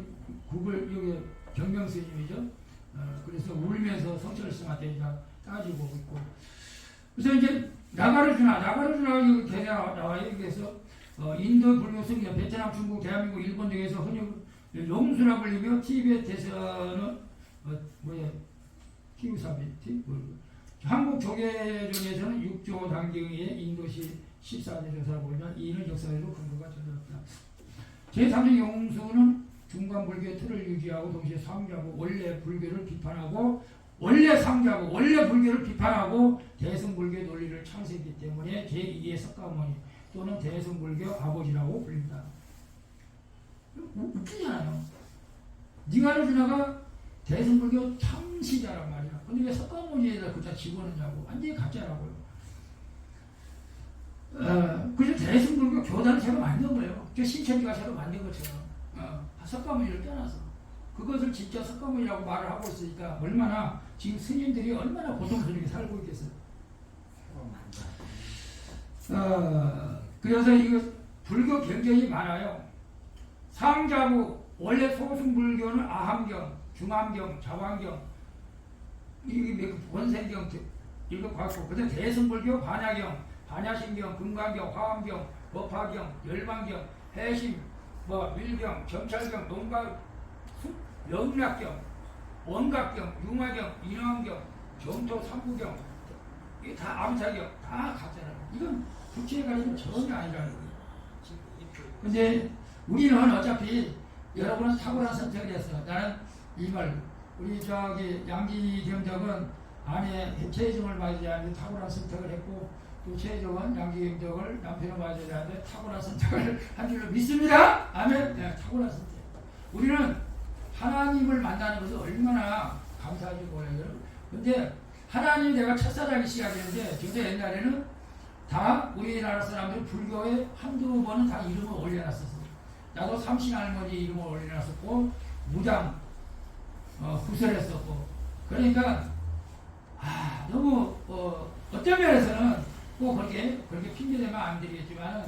구글 여기 정명 스님이죠. 그래서 울면서 성철 스님한테 이제 따지고 있고 그래서 이제 나가르주나가 여기 대에 나와요. 여기에서 인도 불교 승려 베트남 중국 대한민국 일본 등에서 흔히 용수라 불리며 티베트에서는 키우사베티 한국 조계종에서는 6조 당경의 인도시 14대 조사를 보면 이는 역사에도 근거가 전혀 없다. 제3의 용수는 중간 불교의 틀을 유지하고 동시에 상주하고 원래 불교를 비판하고 원래 상주하고 원래 불교를 비판하고 대승불교의 논리를 창시했기 때문에 제2의 석가모니 또는 대승불교 아버지라고 불린다. 웃기잖아요. 니가르주나가 대승불교 창시자란 말이야. 근데 왜 석가모니에다 그자 집어넣냐고. 완전히 가짜라고요. 그래서 대승불교 교단을 새로 만든 거예요. 저 신천지가 새로 만든 것처럼. 석가모니를 떠나서. 그것을 진짜 석가모니라고 말을 하고 있으니까 얼마나 지금 스님들이 얼마나 고통스럽게 살고 있겠어요. 그래서 이거 불교 경전이 많아요. 상자부 원래 소승불교는 아함경, 중함경, 자왕경, 이게 원생경 이거 갖고 그다음 대승불교 반야경, 반야신경, 금강경, 화엄경, 법화경, 열반경, 해심, 밀경, 점찰경, 농가, 영락경, 원각경, 융화경, 인왕경, 정토 삼부경 이게 다 암사경 다 가짜라고. 이건 부처에 가지고 전혀 아니라는 거예요. 근데 우리는 어차피 여러분은 탁월한 선택을 했어. 나는 이 말 우리 저기 양지경적은 아내 최혜정을 맞이해야 하는데 탁월한 선택을 했고 또 최혜정은 양지경적을 남편을 맞이해야 하는데 탁월한 선택을 한 줄로 믿습니다. 아멘. 네, 탁월한 선택. 우리는 하나님을 만나는 것은 얼마나 감사하지 몰라요. 근데 하나님이 내가 첫사랑이 시작했는데 저도 옛날에는 다 우리나라 사람들이 불교에 한두 번은 다 이름을 올려놨었어요. 나도 삼신할머니 이름을 올려놨었고 무당 구설했었고 그러니까 너무 어떤 면에서는 꼭 그렇게 핑계대면 안 되겠지만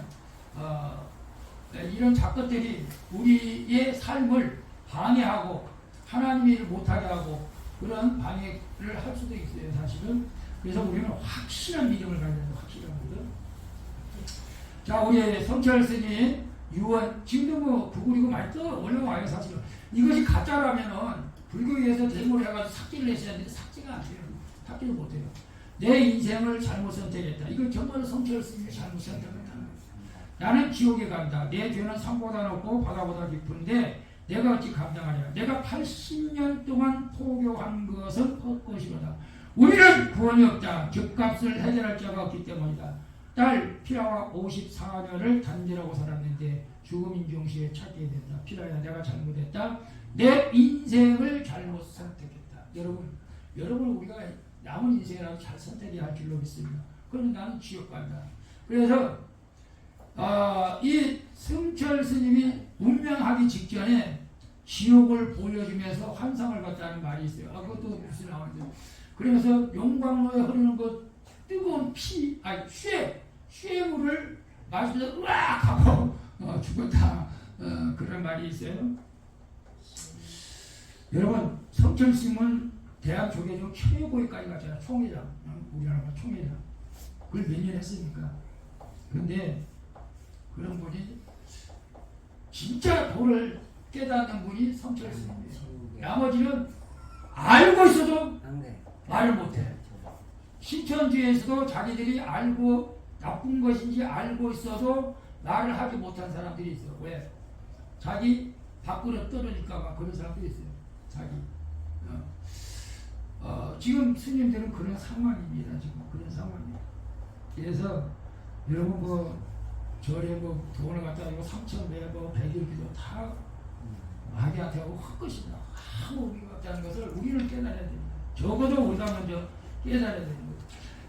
이런 작것들이 우리의 삶을 방해하고 하나님의 일을 못하게 하고 그런 방해를 할 수도 있어요. 사실은. 그래서 우리는 확실한 믿음을 가져야 돼요. 확실한 믿음. 자, 우리 성철 스님 유언 지금도 뭐 구글이고 많이 올라와요. 사실은. 이것이 가짜라면은 불교에서 대모를 해가지고 삭제를 했어야 하는데 삭제가 안 돼요. 삭제를 못해요. 내 인생을 잘못 선택했다. 이건 정말로 성철 스님이 잘못 선택했다. 나는 지옥에 간다. 내 죄는 산보다 높고 바다보다 깊은데 내가 어찌 감당하랴. 내가 80년 동안 포교한 것은 헛것이로다. 우리는 구원이 없다. 죗값을 해결할 자가 없기 때문이다. 딸 피라와 54년을 단절하고 살았는데 죽음인 경시에 찾게 된다. 피라야 내가 잘못했다. 내 인생을 잘못 선택했다. 여러분 우리가 남은 인생이라도 잘 선택해야 할 줄로 믿습니다. 그럼 나는 지옥 간다. 그래서 이 성철 스님이 운명하기 직전에 지옥을 보여주면서 환상을 봤다는 말이 있어요. 그것도 무슨 나오는데. 그러면서 용광로에 흐르는 그 뜨거운 쇠물을 마시면서 으악 하고 죽었다. 그런 말이 있어요. 여러분, 성철 스님은 대한 조계종 최고위까지 갔잖아요. 총회장. 우리나라 총회장. 그걸 몇 년 했으니까. 그런데 그런 분이 진짜 도를 깨닫는 분이 성철 스님이에요. 나머지는 알고 있어도 말을 못해. 신천지에서도 자기들이 알고 나쁜 것인지 알고 있어도 말을 하지 못한 사람들이 있어. 왜? 자기 밖으로 떨어질까봐 그런 사람들이 있어요. 자기. 지금 스님들은 그런 상황입니다. 지금 그런 상황이에요. 그래서 여러분 절에 돈을 갖다 주고 3,000배, 100일기도 다 마귀한테 하고 헛것이다. 아무 의미가 없다는 것을 우리는 깨달아야 됩니다. 적어도 우리가 먼저 깨달아야 되는 거예요.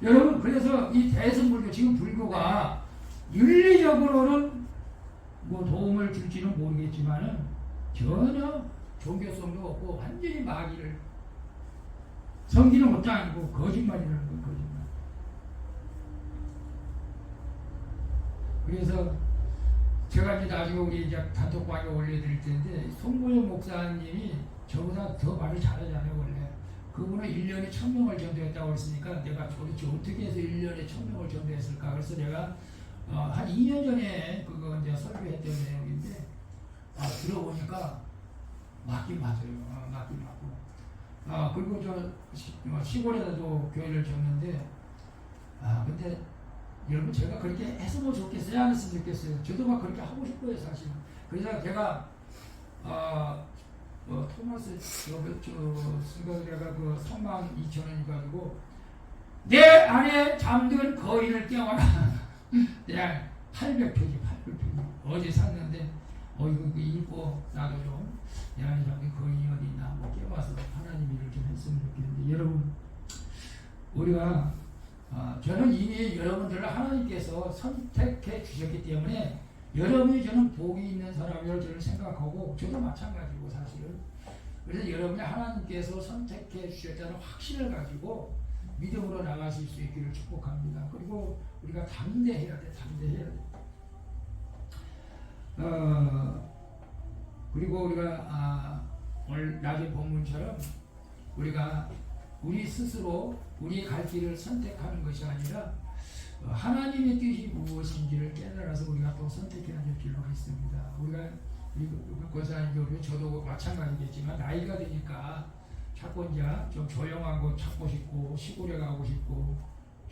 여러분, 그래서 이 대승불교, 지금 불교가 윤리적으로는 도움을 줄지는 모르겠지만은 전혀 종교성도 없고 완전히 마귀를 섬기는 것도 아니고 거짓말이라는 건 거짓말. 그래서 제가 이제 나중에 우리 이제 단톡방에 올려드릴 텐데 송보영 목사님이 저보다 더 말을 잘하잖아요. 원래 그분은 1년에 1,000명을 전도했다고 했으니까 내가 도대체 어떻게 해서 1년에 1,000명을 전도했을까. 그래서 내가 한 2년 전에 그거 이제 설교했던 내용인데 들어보니까 맞긴 맞아요. 맞긴 맞고. 그리고 저 시골에도 교회를 줬는데 근데 여러분 제가 그렇게 했으면 좋겠어요? 안 했으면 좋겠어요? 저도 막 그렇게 하고 싶어요 사실. 그래서 제가 토마스 내가 그 32,000원이 가지고 내 안에 잠든 거인을 깨워라. 그냥 800페이지 어제 샀는데 이거 읽고 나도 좀 내 안에 잠든 거인이 어디 있나 한번 깨워서 하나님 일을 좀 했으면 좋겠는데 여러분 우리가 저는 이미 여러분들을 하나님께서 선택해 주셨기 때문에 여러분이 저는 복이 있는 사람이라고 저는 생각하고 저도 마찬가지고 사실은. 그래서 여러분이 하나님께서 선택해 주셨다는 확신을 가지고 믿음으로 나가실 수 있기를 축복합니다. 그리고 우리가 담대해야 돼. 그리고 우리가 오늘 낮의 본문처럼 우리가 우리 스스로 우리의 갈 길을 선택하는 것이 아니라 하나님의 뜻이 무엇인지를 깨달아서 우리가 또 선택해야 될 필요가 있습니다. 우리가 권사님 교회 저도 마찬가지겠지만 나이가 되니까 자꾸 이제 좀 조용한 곳 찾고 싶고 시골에 가고 싶고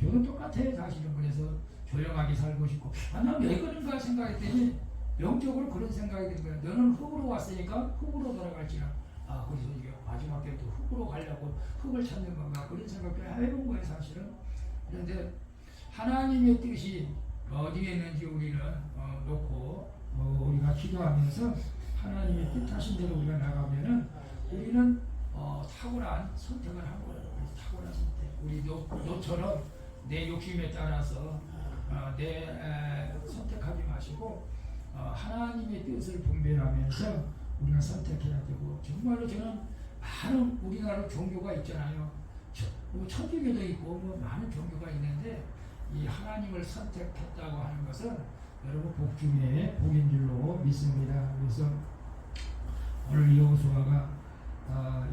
저도 똑같아요 사실은. 그래서 조용하게 살고 싶고 난 왜 그런가 생각했더니 영적으로 그런 생각이 든 거야. 너는 흙으로 왔으니까 흙으로 돌아갈지라. 그래서 이게 마지막 때부터 흙으로 가려고 흙을 찾는 건가 그런 생각을 해본 거예요 사실은. 그런데 하나님의 뜻이 어디에 있는지 우리는 놓고 우리가 기도하면서 하나님의 뜻하신 대로 우리가 나가면은 우리는 탁월한 선택을 한 거예요. 탁월한 선택. 우리 너처럼 내 욕심에 따라서 선택하지 마시고 하나님의 뜻을 분별하면서 우리가 선택해야 되고 정말로 저는 많은 우리나라 종교가 있잖아요. 천주교도 있고 많은 종교가 있는데 이 하나님을 선택했다고 하는 것은 여러분 복 중에 복인 줄로 믿습니다. 그래서 오늘 여호수아가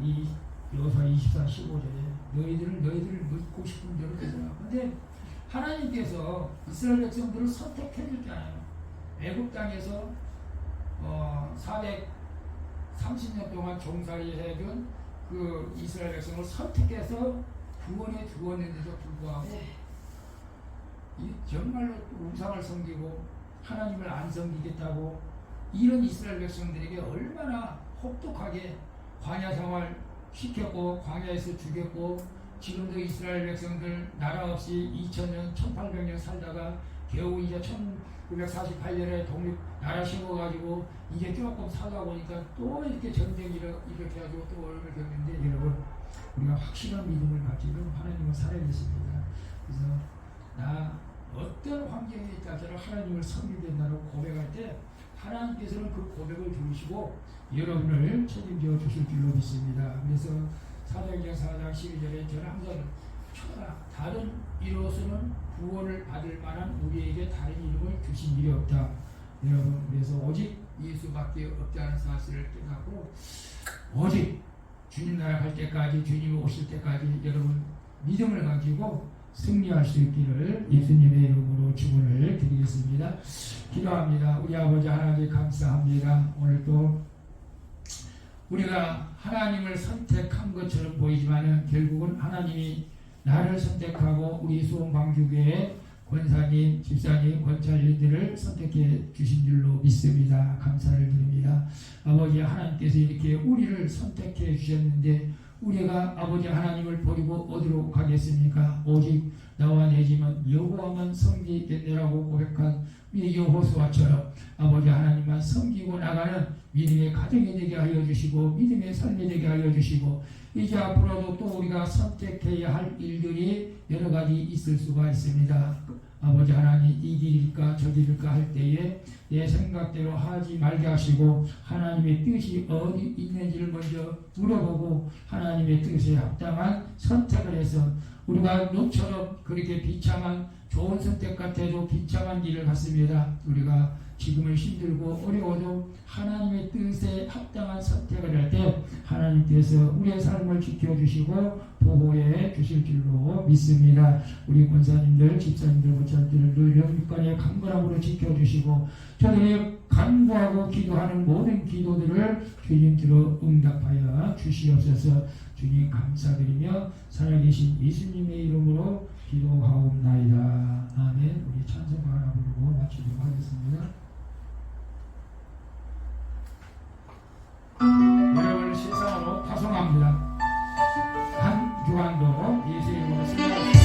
이 여호수아 24, 15절에 너희들을 믿고 싶은 대로 되더라. 근데 하나님께서 이스라엘 백성들을 선택해 줬잖아요. 애굽 땅에서 430년 동안 종살이 해준 그 이스라엘 백성을 선택해서 구원에 두었는데도 불구하고 이 정말로 우상을 섬기고 하나님을 안 섬기겠다고 이런 이스라엘 백성들에게 얼마나 혹독하게 광야 생활 시켰고 광야에서 죽였고 지금도 이스라엘 백성들 나라 없이 2000년 1800년 살다가 겨우 이제 1948년에 독립 나라 심어가지고 이제 조금 살다 보니까 또 이렇게 전쟁이 이렇게 가지고 또 어려움을 겪는데 여러분 우리가 확실한 믿음을 가지고 하나님을 살아야겠습니다. 그래서 나 어떤 환경에 있다더라도 하나님을 섬기겠다고 고백할 때 하나님께서는 그 고백을 들으시고 여러분을 책임져 주실 줄로 믿습니다. 그래서 사도행전 4장 12절에 저는 항상 다른 이로서는 구원을 받을 만한 우리에게 다른 이름을 주신 일이 없다. 여러분 그래서 오직 예수밖에 없다는 사실을 깨닫고 오직 주님 나라 갈 때까지 주님이 오실 때까지 여러분 믿음을 가지고 승리할 수 있기를 예수님의 이름으로 축원을 드리겠습니다. 기도합니다. 우리 아버지 하나님 감사합니다. 오늘도 우리가 하나님을 선택한 것처럼 보이지만 결국은 하나님이 나를 선택하고 우리 수원광주교회 권사님, 집사님, 권찰님들을 선택해 주신 줄로 믿습니다. 감사를 드립니다. 아버지 하나님께서 이렇게 우리를 선택해 주셨는데 우리가 아버지 하나님을 버리고 어디로 가겠습니까? 오직 나와 내 집은 여호와만 섬기겠느라고 고백한 우리 여호수아처럼 아버지 하나님만 섬기고 나가는 믿음의 가정이 되게 하여 주시고 믿음의 삶이 되게 하여 주시고 이제 앞으로도 또 우리가 선택해야 할 일들이 여러 가지 있을 수가 있습니다. 아버지 하나님 이 길일까 저 길일까 할 때에 내 생각대로 하지 말게 하시고 하나님의 뜻이 어디 있는지를 먼저 물어보고 하나님의 뜻에 합당한 선택을 해서 우리가 너처럼 그렇게 비참한 좋은 선택 같아도 비참한 길을 갔습니다. 우리가 지금은 힘들고 어려워도 하나님의 뜻에 합당한 선택을 할 때 하나님께서 우리의 삶을 지켜주시고 보호해 주실 줄로 믿습니다. 우리 권사님들, 집사님들, 목사님들을 늘 영육간의 강건함으로 지켜주시고 저들이 간구하고 기도하는 모든 기도들을 주님 들어 응답하여 주시옵소서. 주님 감사드리며 살아계신 예수님의 이름으로 기도하옵나이다. 아멘. 우리 찬송 하나 부르고 마치도록 하겠습니다. 여러분을 세상으로 파송합니다. 한 주간도 예수의 이름으로 승리하옵소서.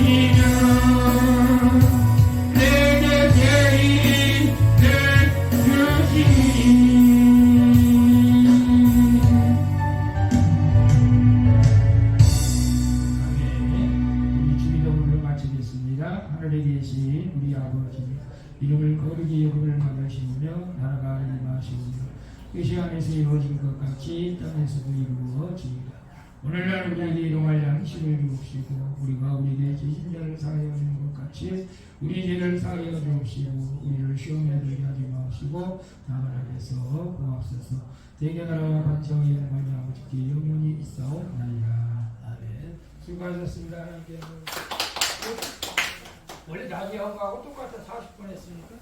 이는 내게 죄인을 주시니 우리 주기도문을 마치겠습니다. 하늘에 계신 우리 아버지 이름을 거룩히 여김을 받으시며 나라가 임하시오며 뜻이 안에서 이루어진 것 같이 땅에서도 이루어지이다. 오늘날 우리에게 일용할 양식을 주옵시고 우리가 우리에게 지신 자를 사하여 주는 것 같이 우리 죄를 사하여 주옵시고 우리를 시험에 들게 하지 마시고 다만 악에서 구하옵소서. 대개 나라와 반성의 영광이 아버지께 영원히 있사옵나이다. 아멘. 수고하셨습니다. 하나님께 원래 낮에 한 거하고 똑같아. 40분 했으니까.